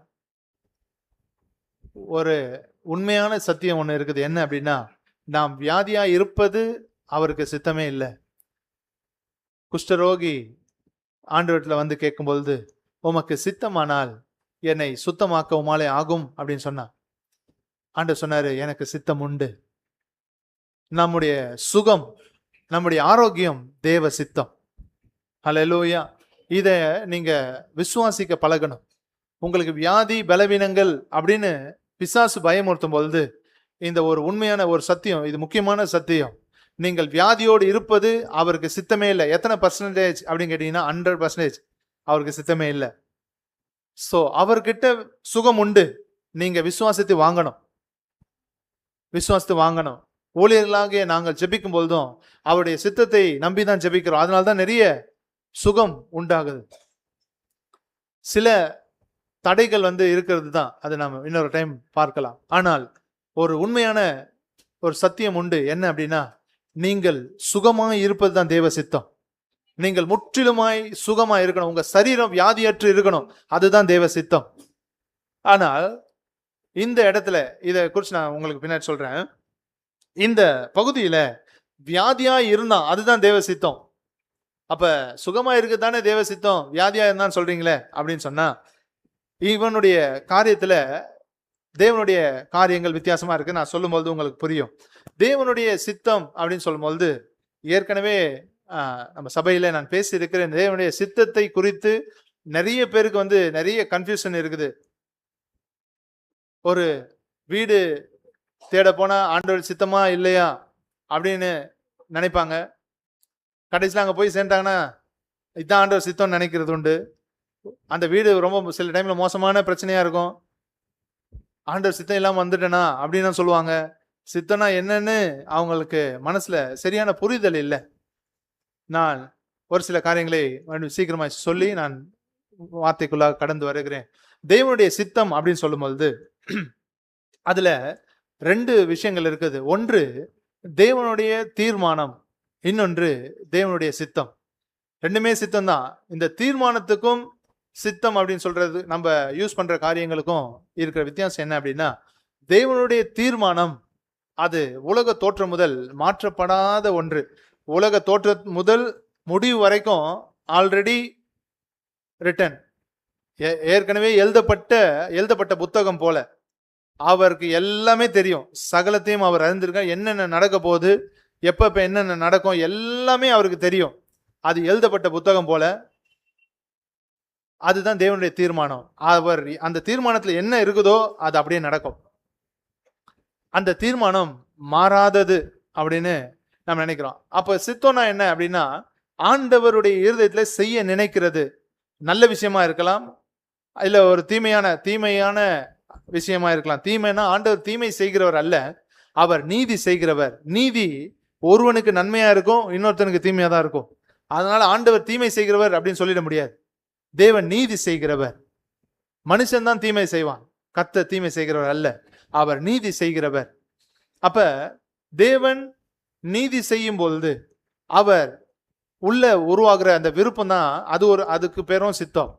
ஒரு உண்மையான சத்தியம் ஒண்ணு இருக்குது. என்ன அப்படின்னா, நாம் வியாதியா இருப்பது அவருக்கு சித்தமே இல்லை. குஷ்டரோகி ஆண்டவர்கிட்ட வந்து கேட்கும் பொழுது, உமக்கு சித்தமானால் என்னை சுத்தமாக்க உமாலே ஆகும் அப்படின்னு சொன்னான். ஆண்டவர் சொன்னாரு, எனக்கு சித்தம் உண்டு. நம்முடைய சுகம், நம்முடைய ஆரோக்கியம் தேவ சித்தம். ஹல்லேலூயா. இத நீங்க விசுவாசிக்க பழகணும். உங்களுக்கு வியாதி பலவீனங்கள் அப்படின்னு பிசாசு பயமுறுத்தும் பொழுது இந்த ஒரு உண்மையான ஒரு சத்தியம், இது முக்கியமான சத்தியம். நீங்கள் வியாதியோடு இருப்பது அவருக்கு சித்தமே இல்லை. எத்தனை பர்சன்டேஜ் அப்படின்னு கேட்டீங்கன்னா 100% அவருக்கு சித்தமே இல்லை. சோ அவர்கிட்ட சுகம் உண்டு. நீங்க விசுவாசித்து வாங்கணும். ஊழியர்களாக நாங்கள் ஜெபிக்கும் பொழுதும் அவருடைய சித்தத்தை நம்பிதான் ஜெபிக்கிறோம். அதனால்தான் நிறைய சுகம் உண்டாகுது. சில தடைகள் இருக்கிறது தான், அதை நம்ம இன்னொரு டைம் பார்க்கலாம். ஆனால் ஒரு உண்மையான ஒரு சத்தியம் உண்டு. என்ன அப்படின்னா, நீங்கள் சுகமாய் இருப்பது தான் தேவ சித்தம். நீங்கள் முற்றிலுமாய் சுகமாய் இருக்கணும். உங்க சரீரம் வியாதியற்று இருக்கணும். அதுதான் தேவ சித்தம். ஆனால் இந்த இடத்துல இதை குறித்து நான் உங்களுக்கு பின்னாடி சொல்றேன். இந்த பகுதியில வியாதியாய் இருந்தா அதுதான் தேவ சித்தம். அப்ப சுகமா இருக்குதானே தேவ சித்தம், வியாதியா இருந்தான்னு சொல்றீங்களே அப்படின்னு சொன்னா, இவனுடைய காரியத்துல தேவனுடைய காரியங்கள் வித்தியாசமா இருக்கு. நான் சொல்லும் பொழுது உங்களுக்கு புரியும். தேவனுடைய சித்தம் அப்படின்னு சொல்லும் பொழுது, ஏற்கனவே நம்ம சபையில நான் பேசி இருக்கிறேன். தேவனுடைய சித்தத்தை குறித்து நிறைய பேருக்கு நிறைய கன்ஃபியூஷன் இருக்குது. ஒரு வீடு தேட போனா ஆண்டவர் சித்தமா இல்லையா அப்படின்னு நினைப்பாங்க. கடைசியில் அங்க போய் சேர்ந்தாங்கன்னா இதான் ஆண்டவர் சித்தம் நினைக்கிறது உண்டு. அந்த வீடு ரொம்ப சில டைம்ல மோசமான பிரச்சனையா இருக்கும். ஆண்டவர் சித்தம் இல்லாம வந்துட்டேனா அப்படின்னு சொல்லுவாங்க. சித்தம்னா என்னன்னு அவங்களுக்கு மனசுல சரியான புரிதல் இல்லை. நான் ஒரு சில காரியங்களை சீக்கிரமா சொல்லி நான் வார்த்தைக்குள்ளாக கடந்து வருகிறேன். தேவனுடைய சித்தம் அப்படின்னு சொல்லும் பொழுது அதுல 2 விஷயங்கள் இருக்குது. ஒன்று தேவனுடைய தீர்மானம், இன்னொன்று தேவனுடைய சித்தம். ரெண்டுமே சித்தம் தான். இந்த தீர்மானத்துக்கும் சித்தம் அப்படின்னு சொல்றது நம்ம யூஸ் பண்ற காரியங்களுக்கும் இருக்கிற வித்தியாசம் என்ன அப்படின்னா, தேவனுடைய தீர்மானம் அது உலக தோற்றம் முதல் மாற்றப்படாத ஒன்று. உலக தோற்ற முதல் முடிவு வரைக்கும் ஆல்ரெடி ரிட்டன், ஏற்கனவே எழுதப்பட்ட புத்தகம் போல. அவருக்கு எல்லாமே தெரியும், சகலத்தையும் அவர் அறிந்திருக்கார். என்னென்ன நடக்க போகுது, எப்ப என்னென்ன நடக்கும் எல்லாமே அவருக்கு தெரியும். அது எழுதப்பட்ட புத்தகம் போல. அதுதான் தேவனுடைய தீர்மானம். அவர் அந்த தீர்மானத்துல என்ன இருக்குதோ அது அப்படியே நடக்கும். அந்த தீர்மானம் மாறாதது அப்படின்னு நம்ம நினைக்கிறோம். அப்ப சித்தம்னா என்ன அப்படின்னா, ஆண்டவருடைய இருதயத்துல செய்ய நினைக்கிறது நல்ல விஷயமா இருக்கலாம், இல்ல ஒரு தீமையான விஷயமா இருக்கலாம். தீமைனா ஆண்டவர் தீமை செய்கிறவர் அல்ல, அவர் நீதி செய்கிறவர். நீதி ஒருவனுக்கு நன்மையா இருக்கும், இன்னொருத்தனுக்கு தீமையா தான் இருக்கும். அதனால ஆண்டவர் தீமை செய்கிறவர் அப்படின்னு சொல்லிட முடியாது. தேவன் நீதி செய்கிறவர். மனுஷன் தான் தீமை செய்வான், கர்த்தர் தீமை செய்கிறவர் அல்ல, அவர் நீதி செய்கிறவர். அப்ப தேவன் நீதி செய்யும் பொழுது அவர் உள்ள உருவாகிற அந்த விருப்பம் தான் அதுக்கு பேரும் சித்தம்.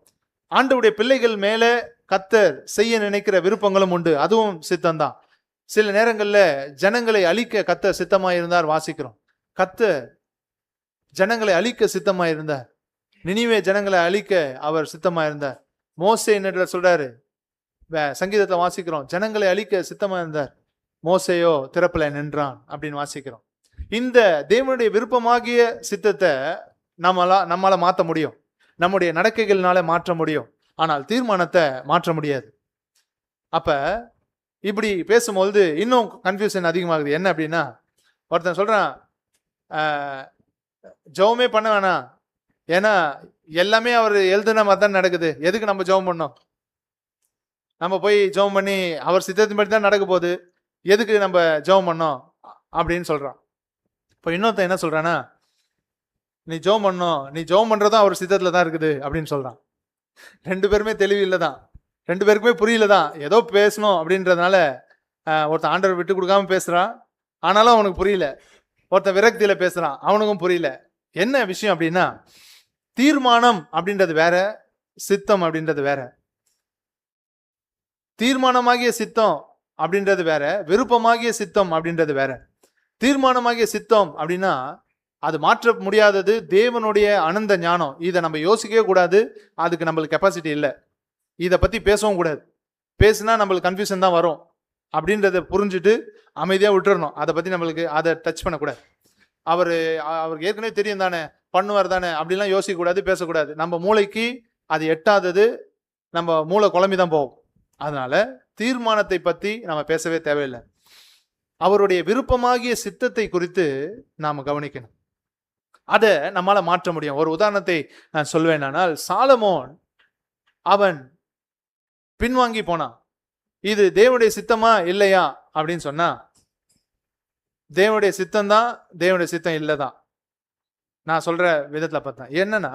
ஆண்டவருடைய பிள்ளைகள் மேல கர்த்தர் செய்ய நினைக்கிற விருப்பங்களும் உண்டு, அதுவும் சித்தம் தான். சில நேரங்கள்ல ஜனங்களை அழிக்க கர்த்தர் சித்தமாயிருந்தார் வாசிக்கிறோம். கர்த்தர் ஜனங்களை அழிக்க சித்தமாயிருந்தார். நினிவே ஜனங்களை அழிக்க அவர் சித்தமாயிருந்தார். மோசே என்ன சொல்றாரு, சங்கீதத்துல வாசிக்கிறோம், ஜனங்களை அழிக்க சித்தமாயிருந்தார், மோசேயோ திறப்புல நின்றான் அப்படின்னு வாசிக்கிறோம். இந்த தேவனுடைய விருப்பமாகிய சித்தத்தை நம்மால மாற்ற முடியும், நம்முடைய நடக்கைகள்னால மாற்ற முடியும், ஆனால் தீர்மானத்தை மாற்ற முடியாது. அப்ப இப்படி பேசும்போது இன்னும் கன்ஃபியூஷன் அதிகமாகுது. என்ன அப்படின்னா, ஒருத்தன் சொல்றான் ஜெபமே பண்ண வேணாம், ஏன்னா எல்லாமே அவர் எழுதுன மாதிரி தான் நடக்குது, எதுக்கு நம்ம ஜெபம் பண்ணோம், நம்ம போய் ஜெபம் பண்ணி அவர் சித்தத்தின் படி தான் நடக்க போகுது, எதுக்கு நம்ம ஜெபம் பண்ணோம் அப்படின்னு சொல்றான். இப்போ இன்னொருத்தன் என்ன சொல்றான்னா, நீ ஜெபம் பண்ணோம், நீ ஜெபம் பண்றதும் அவர் சித்தத்துல தான் இருக்குது அப்படின்னு சொல்றான். ரெண்டு பேருமே தெளிவு இல்லை தான், ரெண்டு பேருக்குமே புரியல தான். ஏதோ பேசணும் அப்படின்றதுனால ஒருத்தன் ஆண்டவர் விட்டு கொடுக்காம பேசுறான், ஆனாலும் அவனுக்கு புரியல. ஒருத்தன் விரக்தியில பேசுறான், அவனுக்கும் புரியல. என்ன விஷயம் அப்படின்னா, தீர்மானம் அப்படின்றது வேற, சித்தம் அப்படின்றது வேற. தீர்மானமாகிய சித்தம் அப்படின்றது வேற, விருப்பமாகிய சித்தம் அப்படின்றது வேற. தீர்மானமாகிய சித்தம் அப்படின்னா அது மாற்ற முடியாதது, தேவனுடைய அனந்த ஞானம். இதை நம்ம யோசிக்கவே கூடாது, அதுக்கு நம்மளுக்கு கெப்பாசிட்டி இல்லை. இதை பத்தி பேசவும் கூடாது, பேசுனா நம்மளுக்கு கன்ஃபியூஷன் தான் வரும் அப்படின்றத புரிஞ்சுட்டு அமைதியா விட்டுறணும். அதை பத்தி நம்மளுக்கு அதை டச் பண்ணக்கூடாது. அவருக்கு ஏற்கனவே தெரியும் தானே, பண்ணுவார் தானே, அப்படிலாம் யோசிக்க கூடாது, பேசக்கூடாது. நம்ம மூளைக்கு அது எட்டாதது, நம்ம மூளை குழம்பிதான் போகும். அதனால தீர்மானத்தை பத்தி நம்ம பேசவே தேவையில்லை. அவருடைய விருப்பமாகிய சித்தத்தை குறித்து நாம கவனிக்கணும், அதை நம்மால மாற்ற முடியும். ஒரு உதாரணத்தை நான் சொல்வேனால், சாலமோன் அவன் பின்வாங்கி போனான். இது தேவனுடைய சித்தமா இல்லையா அப்படின்னு சொன்னா, தேவனுடைய சித்தம் தான், தேவனுடைய சித்தம் இல்லைதான். நான் சொல்ற விதத்துல பார்த்தேன். என்னன்னா,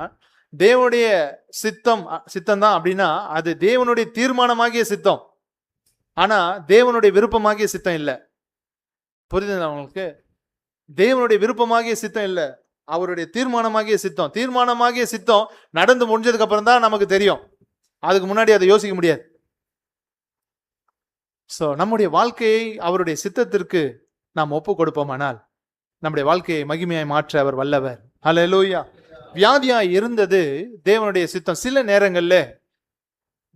தேவனுடைய சித்தம் தான் அப்படின்னா அது தேவனுடைய தீர்மானமாகிய சித்தம், ஆனா தேவனுடைய விருப்பமாகிய சித்தம் இல்லை. புரியுதுங்களா உங்களுக்கு? தேவனுடைய விருப்பமாகிய சித்தம் இல்லை, அவருடைய தீர்மானமாகிய சித்தம். தீர்மானமாகிய சித்தம் நடந்து முடிஞ்சதுக்கு அப்புறம் தான் நமக்கு தெரியும், அதுக்கு முன்னாடி அதை யோசிக்க முடியாது. சோ நம்முடைய வாழ்க்கையை அவருடைய சித்தத்திற்கு நாம் ஒப்பு கொடுப்போமானால் நம்முடைய வாழ்க்கையை மகிமையாய் மாற்ற அவர் வல்லவர். ஹல்லேலூயா. வியாதியாய் இருந்தது தேவனுடைய சித்தம். சில நேரங்கள்ல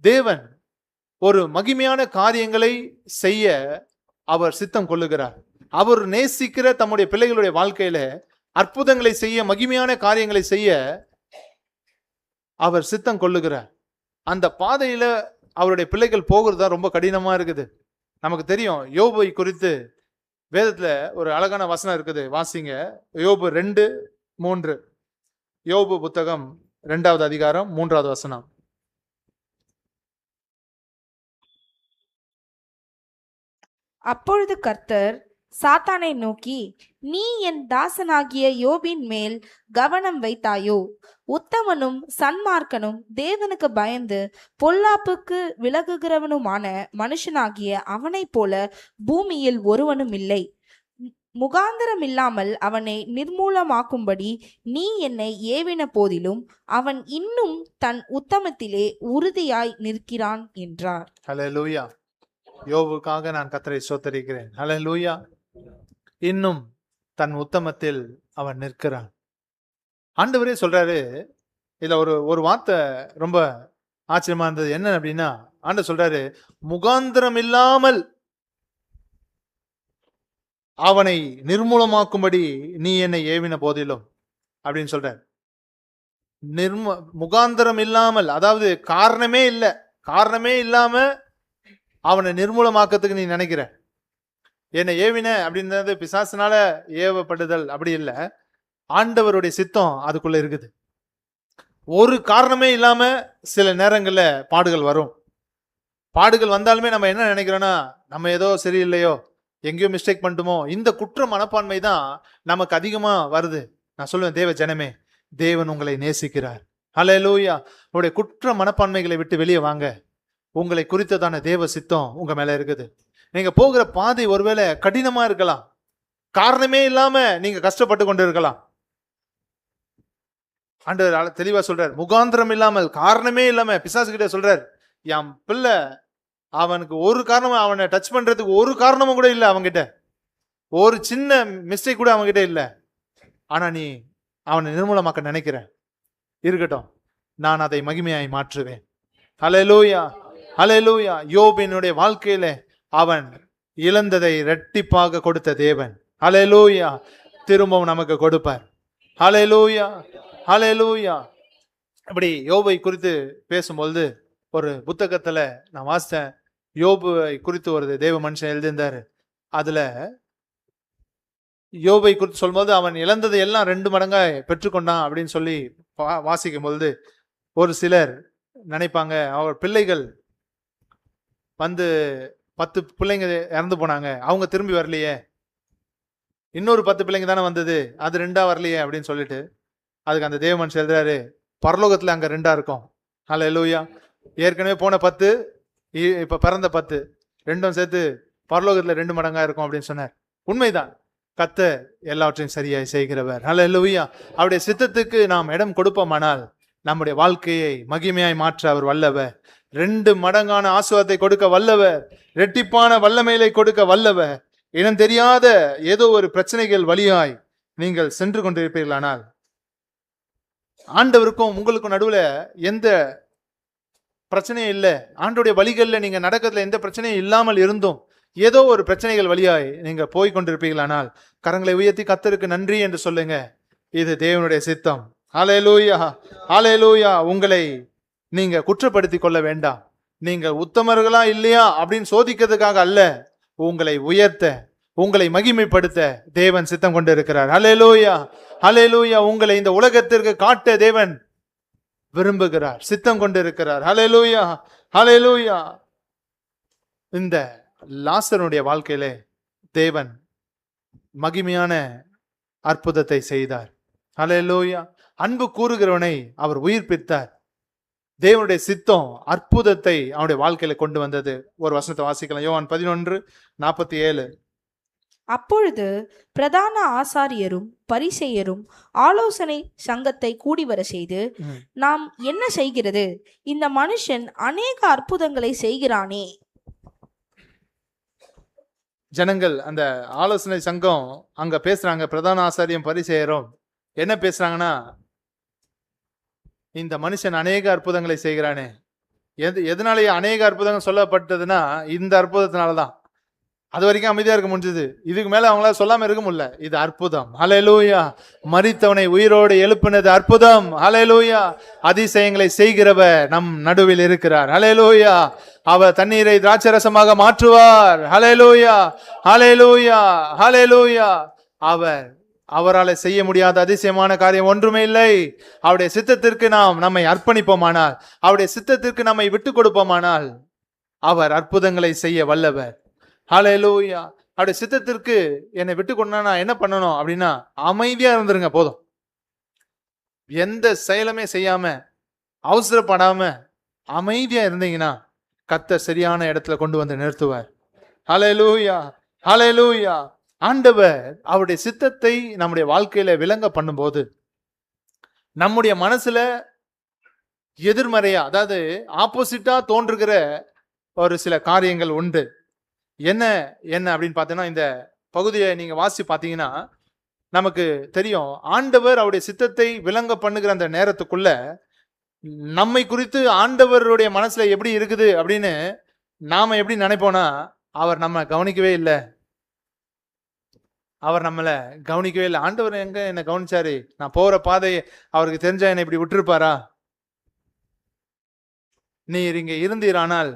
தேவன் ஒரு மகிமையான காரியங்களை செய்ய அவர் சித்தம் கொள்ளுகிறார். அவர் நேசிக்கிற தம்முடைய பிள்ளைகளுடைய வாழ்க்கையில அற்புதங்களை செய்ய, மகிமையான காரியங்களை செய்ய அவர் சித்தம் கொள்ளுகிறார். அந்த பாதையில அவருடைய பிள்ளைகள் போகிறது தான் ரொம்ப கடினமா இருக்குது. நமக்கு தெரியும், யோபை குறித்து வேதத்துல ஒரு அழகான வசனம் இருக்குது, வாசிங்க. யோபு 2:3. யோபு புத்தகம் 2வது அதிகாரம் 3வது வசனம். அப்பொழுது கர்த்தர் சாத்தானை நோக்கி, நீ என் தாசனாகிய யோபின் மேல் கவனம் வைத்தாயோ? உத்தமனும் சன்மார்க்கனும் தேவனுக்கு பயந்து பொல்லாப்புக்கு விலகுகிறவனுமான மனுஷனாகிய அவனை போல பூமியில் ஒருவனும் இல்லை. முகாந்திரம் இல்லாமல் அவனை நிர்மூலமாக்கும்படி நீ என்னை ஏவின போதிலும் அவன் இன்னும் தன் உத்தமத்திலே உறுதியாய் நிற்கிறான் என்றார். ஹல்லேலூயா. யோபுக்காக நான் கர்த்தரை ஸ்தோத்திரிக்கிறேன். ஹல்லேலூயா. இன்னும் தன் உத்தமத்தில் அவன் நிற்கிறான். ஆண்டவரே சொல்றாரு. இதுல ஒரு வார்த்தை ரொம்ப ஆச்சரியமா இருந்தது. என்ன அப்படின்னா, ஆண்டவர் சொல்றாரு, முகாந்திரம் இல்லாமல் அவனை நிர்மூலமாக்கும்படி நீ என்னை ஏவின போதிலும் அப்படின்னு சொல்றார். முகாந்திரம் இல்லாமல், அதாவது காரணமே இல்லை, காரணமே இல்லாம அவனை நிர்மூலமாக்கத்துக்கு நீ நினைக்கிற. என்னை ஏவின அப்படின்றது பிசாசினால ஏவப்படுதல் அப்படி இல்லை, ஆண்டவருடைய சித்தம் அதுக்குள்ள இருக்குது. ஒரு காரணமே இல்லாம சில நேரங்கள்ல பாடுகள் வரும். பாடுகள் வந்தாலுமே நம்ம என்ன நினைக்கிறோம்னா, நம்ம ஏதோ சரியில்லையோ, எங்கேயோ மிஸ்டேக் பண்ணிட்டோமோ, இந்த குற்ற மனப்பான்மை தான் நமக்கு அதிகமா வருது. நான் சொல்லுவேன், தேவ ஜனமே, தேவன் உங்களை நேசிக்கிறார். ஹல்லேலூயா. உங்களுடைய குற்ற மனப்பான்மைகளை விட்டு வெளியே வாங்க. உங்களை குறித்ததான தேவ சித்தம் உங்க மேல இருக்குது. நீங்க போகிற பாதை ஒருவேளை கடினமா இருக்கலாம், காரணமே இல்லாம நீங்க கஷ்டப்பட்டு கொண்டு இருக்கலாம். ஆண்டவர் தெளிவா சொல்றார், முகாந்திரம் இல்லாமல், காரணமே இல்லாம. பிசாசு கிட்ட சொல்றார், என் பிள்ளை அவனுக்கு ஒரு காரணமும், அவனை டச் பண்றதுக்கு ஒரு காரணமும் கூட இல்லை, அவன்கிட்ட ஒரு சின்ன மிஸ்டேக் கூட அவன்கிட்ட இல்லை. ஆனா நீ அவனை நிர்மூலமாக்க நினைக்கிற. இருக்கட்டும், நான் அதை மகிமையாய் மாற்றுவேன். ஹல்லேலூயா. ஹல்லேலூயா. யோபினுடைய வாழ்க்கையில அவன் இழந்ததை இரட்டிப்பாக கொடுத்த தேவன், ஹல்லேலூயா, திரும்பவும் நமக்கு கொடுப்பார். ஹல்லேலூயா. ஹல்லேலூயா. இப்படி யோபை குறித்து பேசும்பொழுது ஒரு புத்தகத்துல நான் வாசித்தேன். யோபுவை குறித்து ஒரு தேவ மனுஷன் எழுதியிருந்தாரு. அதுல யோபை குறித்து சொல்லும்போது, அவன் இழந்ததை எல்லாம் 2 மடங்கா பெற்றுக்கொண்டான் அப்படின்னு சொல்லி வாசிக்கும் பொழுது, ஒரு சிலர் நினைப்பாங்க, அவர் பிள்ளைகள் வந்து 10 பிள்ளைங்க இறந்து போனாங்க, அவங்க திரும்பி வரலையே, இன்னொரு 10 பிள்ளைங்க தானே வந்தது, அது 2ஆ வரலையே அப்படின்னு சொல்லிட்டு, அதுக்கு அந்த தேவ மனுஷன் எழுதுறாரு, பரலோகத்துல அங்க 2ஆ இருக்கும். ஹல்லேலூயா. ஏற்கனவே போன 10, இப்ப பிறந்த 10, ரெண்டும் சேர்த்து பரலோகத்துல 2 மடங்கா இருக்கும் அப்படின்னு சொன்னார். உண்மைதான். கர்த்தர் எல்லாவற்றையும் சரியாய் செய்கிறவர். ஹல்லேலூயா. அவருடைய சித்தத்துக்கு நாம் இடம் கொடுப்போமானால் நம்முடைய வாழ்க்கையை மகிமையாய் மாற்ற அவர் வல்லவர். 2 மடங்கான ஆசீர்வாதத்தை கொடுக்க வல்லவர். இரட்டிப்பான வல்லமையை கொடுக்க வல்லவர். இனம் தெரியாத ஏதோ ஒரு பிரச்சனைகள் வழியாய் நீங்கள் சென்று கொண்டிருப்பீர்களானால், ஆண்டவருக்கும் உங்களுக்கும் நடுவுல எந்த பிரச்சனையும் இல்லை, ஆண்டோடைய வழிகளில் நீங்க நடக்கிறதுல எந்த பிரச்சனையும் இல்லாமல் இருந்தும் ஏதோ ஒரு பிரச்சனைகள் வழியாய் நீங்க போய் கொண்டிருப்பீர்களானால், கரங்களை உயர்த்தி கர்த்தருக்கு நன்றி என்று சொல்லுங்க. இது தேவனுடைய சித்தம். ஹல்லேலூயா. ஹல்லேலூயா. உங்களை நீங்க குற்றப்படுத்திக் கொள்ள வேண்டாம். நீங்க உத்தமர்களா இல்லையா அப்படின்னு சோதிக்கிறதுக்காக அல்ல, உங்களை உயர்த்த, உங்களை மகிமைப்படுத்த தேவன் சித்தம் கொண்டு இருக்கிறார். ஹல்லேலூயா. ஹல்லேலூயா. உங்களை இந்த உலகத்திற்கு காட்ட தேவன் விரும்புகிறார், சித்தம் கொண்டு இருக்கிறார். ஹல்லேலூயா. ஹல்லேலூயா. இந்த லாசருடைய வாழ்க்கையிலே தேவன் மகிமையான அற்புதத்தை செய்தார். ஹல்லேலூயா. அன்பு கூறுகிறவனை அவர் உயிர்ப்பித்தார். தேவனுடைய சித்தம் அற்புதத்தை அவனுடைய வாழ்க்கையில கொண்டு வந்தது. ஒரு வசனத்தை வாசிக்கலாம். யோவான் 11:47. அப்பொழுது பிரதான ஆசாரியரும் பரிசேயரும் ஆலோசனை சங்கத்தை கூடிவர செய்து, நாம் என்ன செய்கிறது? இந்த மனுஷன் அநேக அற்புதங்களை செய்கிறானே. ஜனங்கள் அந்த ஆலோசனை சங்கம் அங்க பேசுறாங்க. பிரதான ஆசாரியம் பரிசேயரும் என்ன பேசுறாங்கன்னா, இந்த மனுஷன் அநேக அற்புதங்களை செய்கிறானே. எதனாலேயே அநேக அற்புதங்கள் சொல்லப்பட்டதுன்னா, இந்த அற்புதத்தினாலதான். அது வரைக்கும் அமைதியா இருக்க முடிஞ்சது, இதுக்கு மேல அவங்களால சொல்லாம இருக்க முடியல. இது அற்புதம். ஹல்லேலூயா. மரித்தவனை உயிரோடு எழுப்பினது அற்புதம். ஹல்லேலூயா. அதிசயங்களை செய்கிறவர் நம் நடுவில் இருக்கிறார். ஹல்லேலூயா. அவர் தண்ணீரை திராட்சரசமாக மாற்றுவார். ஹல்லேலூயா. ஹல்லேலூயா. ஹல்லேலூயா. அவரால் செய்ய முடியாத அதிசயமான காரியம் ஒன்றுமே இல்லை. அவருடைய சித்தத்திற்கு நாம் நம்மை அர்ப்பணிப்போமானால், அவருடைய சித்தத்திற்கு நம்மை விட்டு கொடுப்போமானால், அவர் அற்புதங்களை செய்ய வல்லவர். ஹல்லேலூயா. அவருடைய சித்தத்திற்கு என்னை விட்டு கொண்டா நான் என்ன பண்ணணும் அப்படின்னா, அமைதியா இருந்துருங்க போதும். எந்த செயலுமே செய்யாம, அவசரப்படாம அமைதியா இருந்தீங்கன்னா கர்த்தர் சரியான இடத்துல கொண்டு வந்து நிறுத்துவார். ஹல்லேலூயா. ஹல்லேலூயா. ஆண்டவர் அவருடைய சித்தத்தை நம்முடைய வாழ்க்கையில விளங்க பண்ணும்போது நம்முடைய மனசுல எதிர்மறையா, அதாவது ஆப்போசிட்டா தோன்றுகிற ஒரு சில காரியங்கள் உண்டு. என்ன என்ன அப்படின்னு பார்த்தீங்கன்னா, இந்த பகுதியை நீங்க வாசி பார்த்தீங்கன்னா நமக்கு தெரியும். ஆண்டவர் அவருடைய சித்தத்தை விளங்க பண்ணுகிற அந்த நேரத்துக்குள்ள நம்மை குறித்து ஆண்டவருடைய மனசுல எப்படி இருக்குது அப்படின்னு நாம எப்படி நினைப்போம்னா, அவர் நம்ம கவனிக்கவே இல்லை, அவர் நம்மளை கவனிக்கவே இல்லை. ஆண்டவர் எங்க என்ன கவனிச்சாரு? நான் போற பாதையை அவருக்கு தெரிஞ்சா என்னை இப்படி விட்டுருப்பாரா? நீர் இங்க இருந்தீரானால்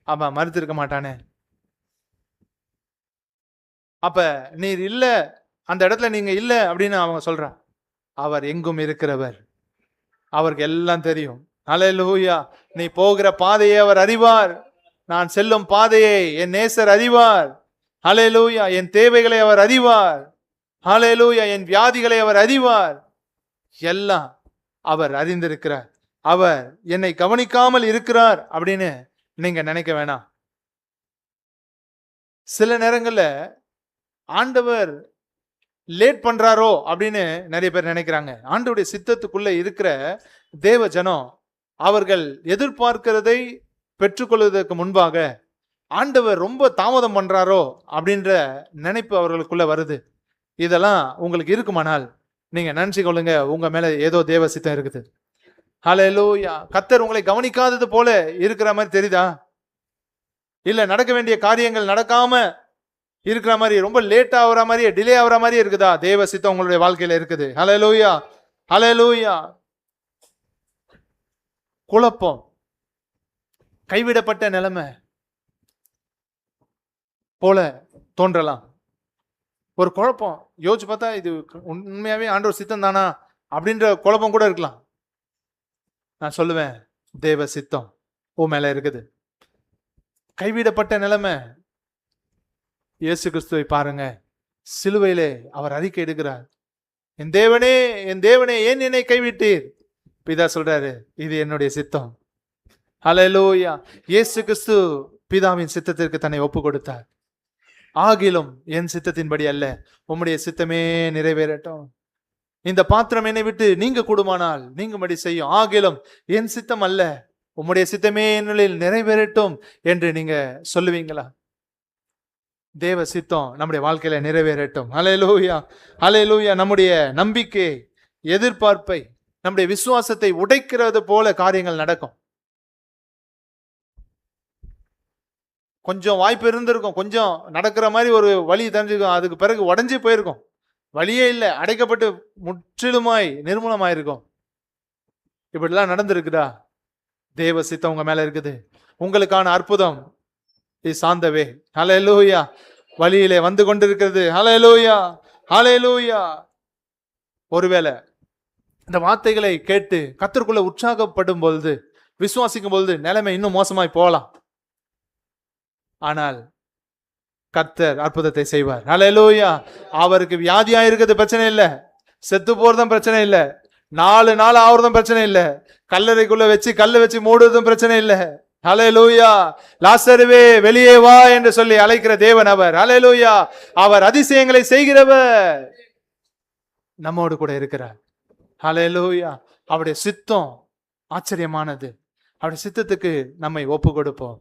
அவன் மறுத்திருக்க மாட்டானே. அப்ப நீர் இல்ல, அந்த இடத்துல நீங்க இல்ல அப்படின்னு அவங்க சொல்றான். அவர் எங்கும் இருக்கிறவர், அவருக்கு எல்லாம் தெரியும். அல்லேலூயா. நீ போகிற பாதையை அவர் அறிவார், நான் செல்லும் பாதையை என் நேசர் அறிவார். அல்லேலூயா. என் தேவைகளை அவர் அறிவார். அல்லேலூயா. என் வியாதிகளை அவர் அறிவார். எல்லாம் அவர் அறிந்திருக்கிறார். அவர் என்னை கவனிக்காமல் இருக்கிறார் அப்படின்னு நீங்க நினைக்க வேணாம். சில நேரங்கள்ல ஆண்டவர் லேட் பண்றாரோ அப்படின்னு நிறைய பேர் நினைக்கிறாங்க. ஆண்டவருடைய சித்தத்துக்குள்ள இருக்கிற தேவ ஜனம் அவர்கள் எதிர்பார்க்கிறதை பெற்றுக்கொள்வதற்கு முன்பாக ஆண்டவர் ரொம்ப தாமதம் பண்றாரோ அப்படின்ற நினைப்பு அவர்களுக்குள்ள வருது. இதெல்லாம் உங்களுக்கு இருக்குமானால் நீங்க நினைச்சு கொள்ளுங்க, உங்க மேல ஏதோ தேவ சித்தம் இருக்குது. ஹல்லேலூயா. கர்த்தர் உங்களை கவனிக்காதது போல இருக்கிற மாதிரி தெரியுதா? இல்ல நடக்க வேண்டிய காரியங்கள் நடக்காம இருக்கிற மாதிரி, ரொம்ப லேட் ஆகுற மாதிரி, டிலே ஆகுற மாதிரி இருக்குதா? தேவ சித்தம் உங்களுடைய வாழ்க்கையில இருக்குது. ஹல்லேலூயா. ஹல்லேலூயா. குழப்பம், கைவிடப்பட்ட நிலைமை போல தோன்றலாம். ஒரு குழப்பம், யோசிச்சு பார்த்தா இது உண்மையாவே ஆண்டவர் சித்தம் தானா அப்படின்ற குழப்பம் கூட இருக்கலாம். நான் சொல்லுவேன், தேவ சித்தம் உன் மேல இருக்குது. கைவிடப்பட்ட நிலைமை, இயேசு கிறிஸ்துவை பாருங்க, சிலுவையிலே அவர் அறிக்கை எடுக்கிறார், என் தேவனே என் தேவனே ஏன் என்னை கைவிட்டீர்? பிதா சொல்றாரு, இது என்னுடைய சித்தம். ஹல்லேலூயா. இயேசு கிறிஸ்து பிதாவின் சித்தத்திற்கு தன்னை ஒப்பு கொடுத்தார். ஆகிலும் என் சித்தத்தின்படி அல்ல, உம்முடைய சித்தமே நிறைவேறட்டும். இந்த பாத்திரம் என்னை விட்டு நீங்க கூடுமானால் நீங்கும்படி செய்யும். ஆகிலும் என் சித்தம் அல்ல, உம்முடைய சித்தமே என்னில் நிறைவேறட்டும் என்று நீங்க சொல்லுவீங்களா? தேவ சித்தம் நம்முடைய வாழ்க்கையில நிறைவேறட்டும். ஹல்லேலூயா. ஹல்லேலூயா. நம்முடைய நம்பிக்கை, எதிர்பார்ப்பை, நம்முடைய விசுவாசத்தை உடைக்கிறது போல காரியங்கள் நடக்கும். கொஞ்சம் வாய்ப்பு இருந்திருக்கும், கொஞ்சம் நடக்கிற மாதிரி ஒரு வழி தெரிஞ்சுக்கும், அதுக்கு பிறகு உடஞ்சி போயிருக்கும், வழியே இல்லை, அடைக்கப்பட்டு முற்றிலுமாய் நிர்மூலமாயிருக்கும். இப்படிலாம் நடந்திருக்குதா? தேவ சித்தம் உங்க மேல இருக்குது. உங்களுக்கான அற்புதம் சாந்தவே. ஹல்லேலூயா. வழியிலே வந்து கொண்டிருக்கிறது. ஹல்லேலூயா. ஹல்லேலூயா. ஒருவேளை இந்த வார்த்தைகளை கேட்டு கர்த்தருக்குள்ள உற்சாகப்படும் பொழுது, விசுவாசிக்கும் பொழுது நிலைமை இன்னும் மோசமாய் போகலாம். ஆனால் கர்த்தர் அற்புதத்தை செய்வார். ஹல்லேலூயா. அவருக்கு வியாதியா இருக்கிறது பிரச்சனை இல்லை, செத்து போறதும் பிரச்சனை இல்லை, 4 நாள் ஆகுறதும் பிரச்சனை இல்லை, கல்லறைக்குள்ள வச்சு கல்லை வச்சு மூடுறதும் பிரச்சனை இல்லை. ஹல்லேலூயா. லாசருவே வெளியே வா என்று சொல்லி அழைக்கிற தேவன் அவர். ஹல்லேலூயா. அவர் அதிசயங்களை செய்கிறவர், நம்மோடு கூட இருக்கிறார். ஹல்லேலூயா. அவருடைய சித்தம் ஆச்சரியமானது. அவருடைய சித்தத்துக்கு நம்மை ஒப்பு கொடுப்போம்.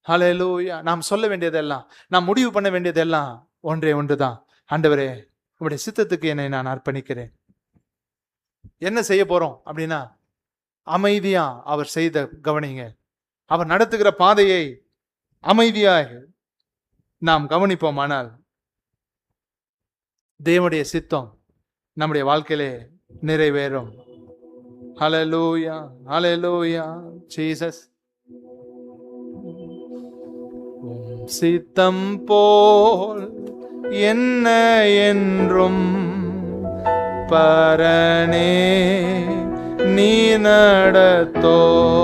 ஹல்லேலூயா. நாம் சொல்ல வேண்டியதெல்லாம், நாம் முடிவு பண்ண வேண்டியதெல்லாம் ஒன்றே ஒன்றுதான். ஆண்டவரே, உங்களுடைய சித்தத்துக்கு என்னை நான் அர்ப்பணிக்கிறேன். என்ன செய்ய போறோம் அப்படின்னா, அமைதியா அவர் செய்த கவனிங்க. அவர் நடத்துகிற பாதையை அமைதியாக நாம் கவனிப்போமானால் தேவனுடைய சித்தம் நம்முடைய வாழ்க்கையிலே நிறைவேறும். ஹல்லேலூயா. ஹல்லேலூயா. ஜீசஸ். சித்தம் போல் என்ன என்றும் பரனே நீ நடத்தோம்.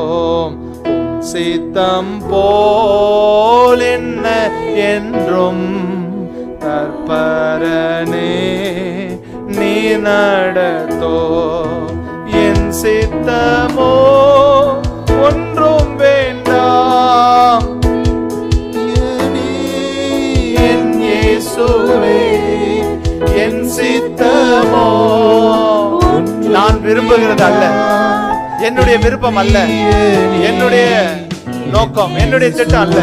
சித்தம் போல் என்ன என்றும் தற்பரனே நீ நடத்தோம். என் சித்தமோ ஒன்றும் வேண்டாம், என் இயேசு என்னுடைய விருப்பம் அல்ல, என்னுடைய நோக்கம், என்னுடைய திட்டம் அல்ல.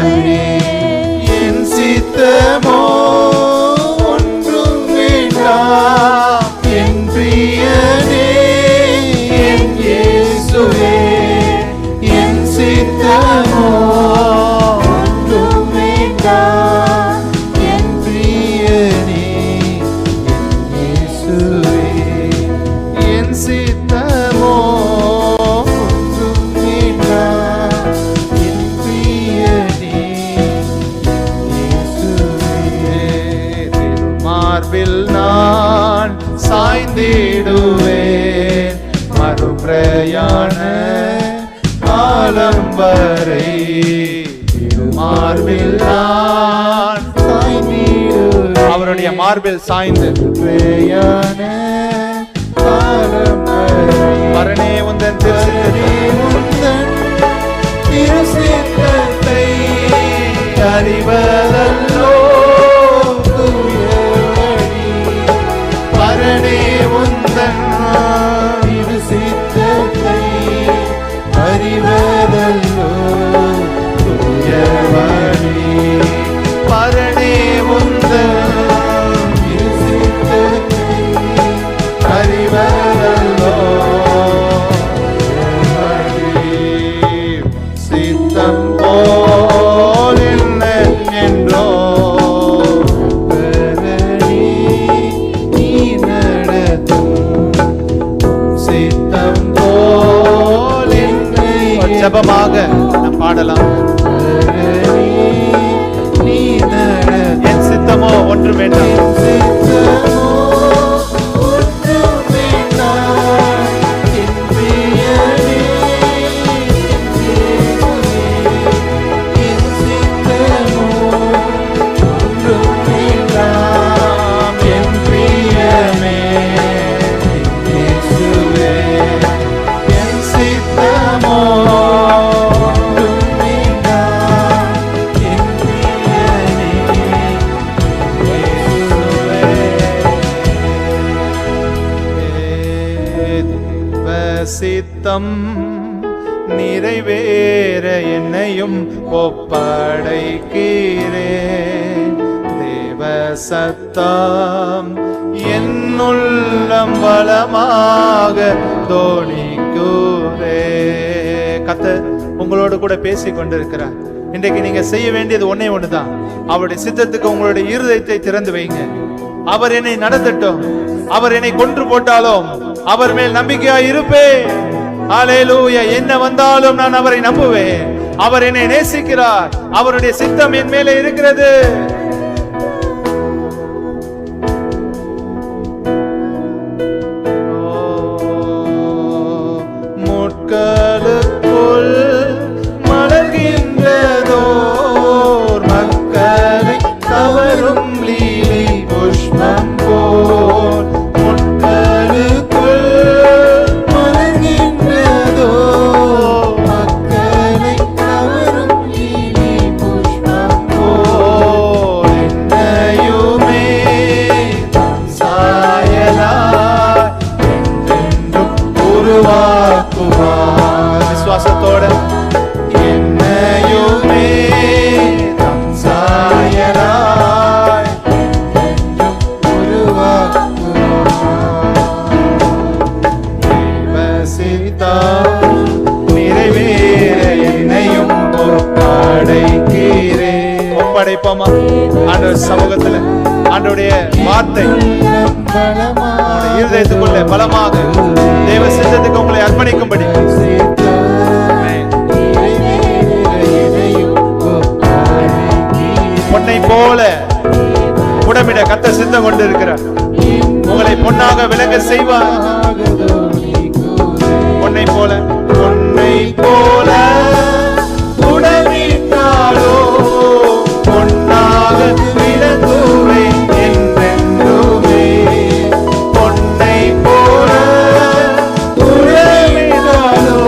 என் சித்தமோ ஒன்றும் வேண்டாம், என் பிரியனே என் இயேசுவே. என் சித்தமோ ஒன்றும் வேண்டாம், என் பிரியனே என் இயேசுவே. என் சித்தமோ ஒன்றும் வேண்டாம், என் பிரியனே இயேசுவே. திருமார்பில் நான் சாய்ந்திடுவேன், மறுபிரயாண காலம் வரை. திருமார்பில் நான் சாய்ந்திடுவேன், அவருடைய மார்பில் சாய்ந்து பிரயாண காலம் வரை. பரணே உந்தன் திருசித்தத்தை அறிவதல்லோ தூய வழி. பரணே உந்தன் திருசித்தத்தை அறிவதல்லோ தூய வழி. பரணே உந்தன் திருசித்தத்தை அறிவதல்லோ சித்தம் போல் என்ன என்றோ நீ நடத்தும். சித்தம் போல் என்னை ஜபமாக நாம் பாடலாம். நீ நடத்தும். என் சித்தமோ ஒன்று வேண்டாம், சித்தமோ ஒன்று வேண்டாம், என் பிரியனே என் சித்தமோ ஒன்றும் வேண்டாம், என் பிரியமே இயேசுவே. என் சித்தமோ ஒன்றும் வேண்டாம், என் பிரியனே இயேசுவே. தேவ சித்தம் நிறைவேற என்னையும் ஒப்படைக்கிறேன். தேவ சத்தம் என்னுள்ளம் பலமாக தோணிக்குதே. கர்த்தர் உங்களோடு கூட பேசிக் கொண்டிருக்கிறார். இன்றைக்கு நீங்க செய்ய வேண்டியது ஒண்ணே ஒண்ணுதான். அவருடைய சித்தத்துக்கு உங்களுடைய இருதயத்தை திறந்து வைங்க. அவர் என்னை நடத்தட்டும், அவர் என்னை கொன்று போட்டாலும் அவர் மேல் நம்பிக்கையா இருப்பேன். ஹல்லேலூயா. என்ன வந்தாலும் நான் அவரை நம்புவேன். அவர் என்னை நேசிக்கிறார், அவருடைய சித்தம் என் மேலே இருக்கிறது. முட்களுக்குள் மலர்கின்றதோர் மக்களை கவரும் லீலி புஷ்பம் போல். முட்களுக்குள் மலர்கின்றதோர் மக்களை கவரும் லீலி புஷ்பம் போல். என்னையுமே சாயலாய் என்றென்றும் உருவாக்குவார். விசுவாசத்தோட என்னையுமே தம் சாயலாய் என்றென்றும் உருவாக்குவார். தேவ சித்தம் நிறைவேற என்னையும் ஒப்படைக்கிறேன். ஒப்படைப்போமா ஆண்டவர் சமூகத்துல? ஆண்டவருடைய வார்த்தை உங்களுடைய இருதயத்துக்குள்ளே பலமாக தேவ சித்தத்துக்கு உங்களை அர்ப்பணிக்கும்படி. பொன்னை போல புடமிட கர்த்தர் சித்தம் கொண்டு இருக்கிறார். உங்களை பொன்னாக விளங்க செய்வார். பொன்னை போல, பொன்னை போல புடமிட்டாலோ பொன்னாக விளங்குவேன் என்றென்றுமே. பொன்னை போல புடமிட்டாலோ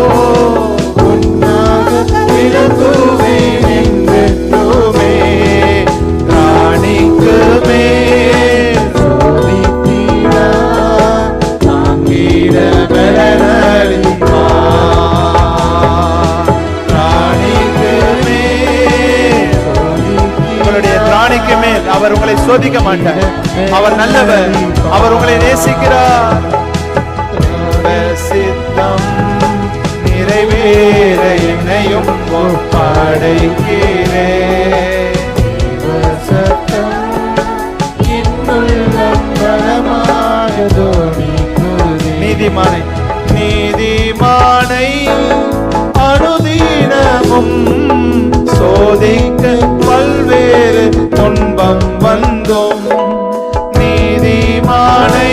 பொன்னாக விளங்குவேன் என்றென்றுமே. ராணிக்கு மேல் சோதித்தீரா தாங்கிட பலனளிப்பார். சோதிக்க மாட்டார். அவர் நல்லவர், அவர் உங்களை நேசிக்கிறார். சித்தம் நிறைவேற என்னையும் ஒப்படைக்கிறேன். நீதிமானை நீதிமானை அனுதினமும் சோதிக்க பல்வேறு துன்பம் வந்தோம். நீதிமானை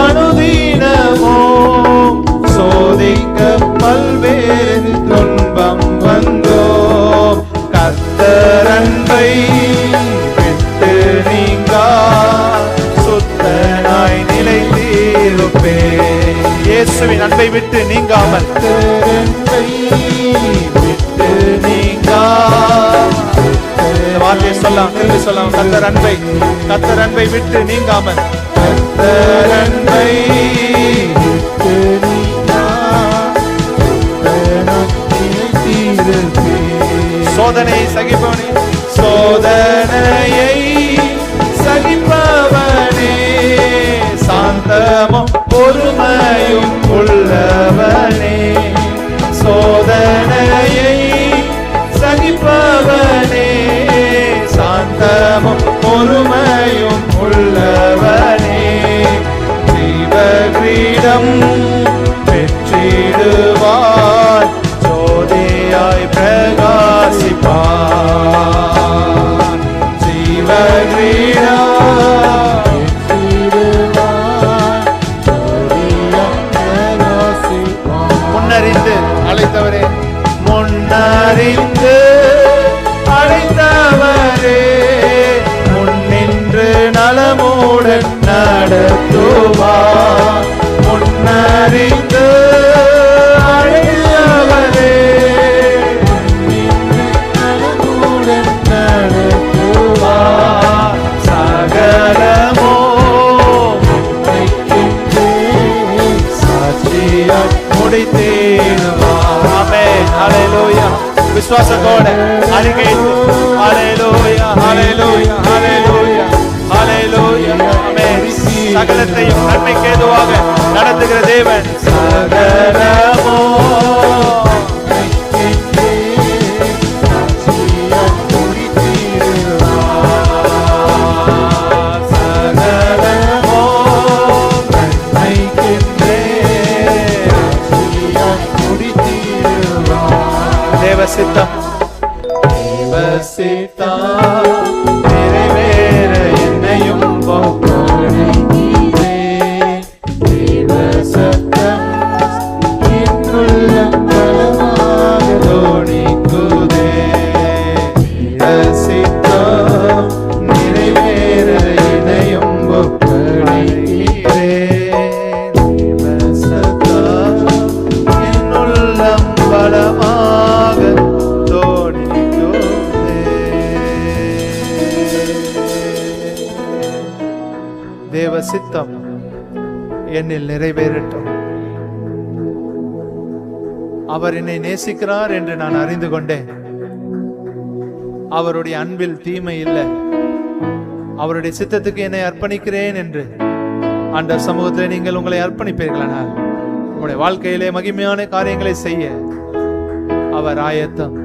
அனுதினமும் சோதிக்க பல்வேறு துன்பம் வந்தோம். கர்த்தர் அன்பை விட்டு நீங்கா சுத்தனாய் நிலைத்திருப்பேன். இயேசுவின் அன்பை விட்டு நீங்காமல் விட்டு நீங்கா வார்த்தையை சொல்லலாம், திரும்பி சொல்லலாம். கர்த்தர் அன்பை விட்டு நீங்காமல், கர்த்தர் அன்பை விட்டு நீங்கா சோதனையை சகிப்பவனே, சோதனையை சகிப்பவனே, சாந்தமும் பொறுமையும் உள்ளவனே, சோதனையை சகிப்பவனே, சாந்தமும் பொறுமையும் உள்ளவனே, ஜீவகிரீடம் பெற்றிடுவார், ஜோதியாய் பிரகாசிப்பார். ஜீவகிரீடம் முன்னறிந்து அழைத்தவரே, முன்னறிந்து அழைத்தவரே, முன்னின்று நலமுடன் நடத்துவார். முன்னறிந்து அழைத்தவரே, நலமுடன் நடத்துவார். சகலமோ சாட்சியாய் முடித்தேனுவார். ஆமென். ஹல்லேலூயா. விசுவாசத்தோட அறிக்கையிட்டு ஹல்லேலூயா, ஹல்லேலூயா, ஹல்லேலூயா, ஹல்லேலூயா. ஆமென். சகலத்தையும் நன்மைக்கு ஏதுவாக நடத்துகிற தேவன். சகலமோ சித்தம் நிறைவேற என்னையும் ஒப்படைக்கிறேன். தேவ சத்தம் என்னுள்ளம் பலமாக தோணிக்குதே. தேவ சித்தம் நிறைவேற என்னையும் ஒப்படைக்கிறேன். தேவ சத்தம் என்னுள்ளம் பலமாக தேவ சித்தம் என்னில் நிறைவேறட்டும். அவர் என்னை நேசிக்கிறார் என்று நான் அறிந்து கொண்டேன். அவருடைய அன்பில் தீமை இல்லை. அவருடைய சித்தத்துக்கு என்னை அர்ப்பணிக்கிறேன் என்று ஆண்டவர் சமூகத்தில் நீங்கள் உங்களை அர்ப்பணிப்பீர்களானால் உங்களுடைய வாழ்க்கையிலே மகிமையான காரியங்களை செய்ய அவர் ஆயத்தம்.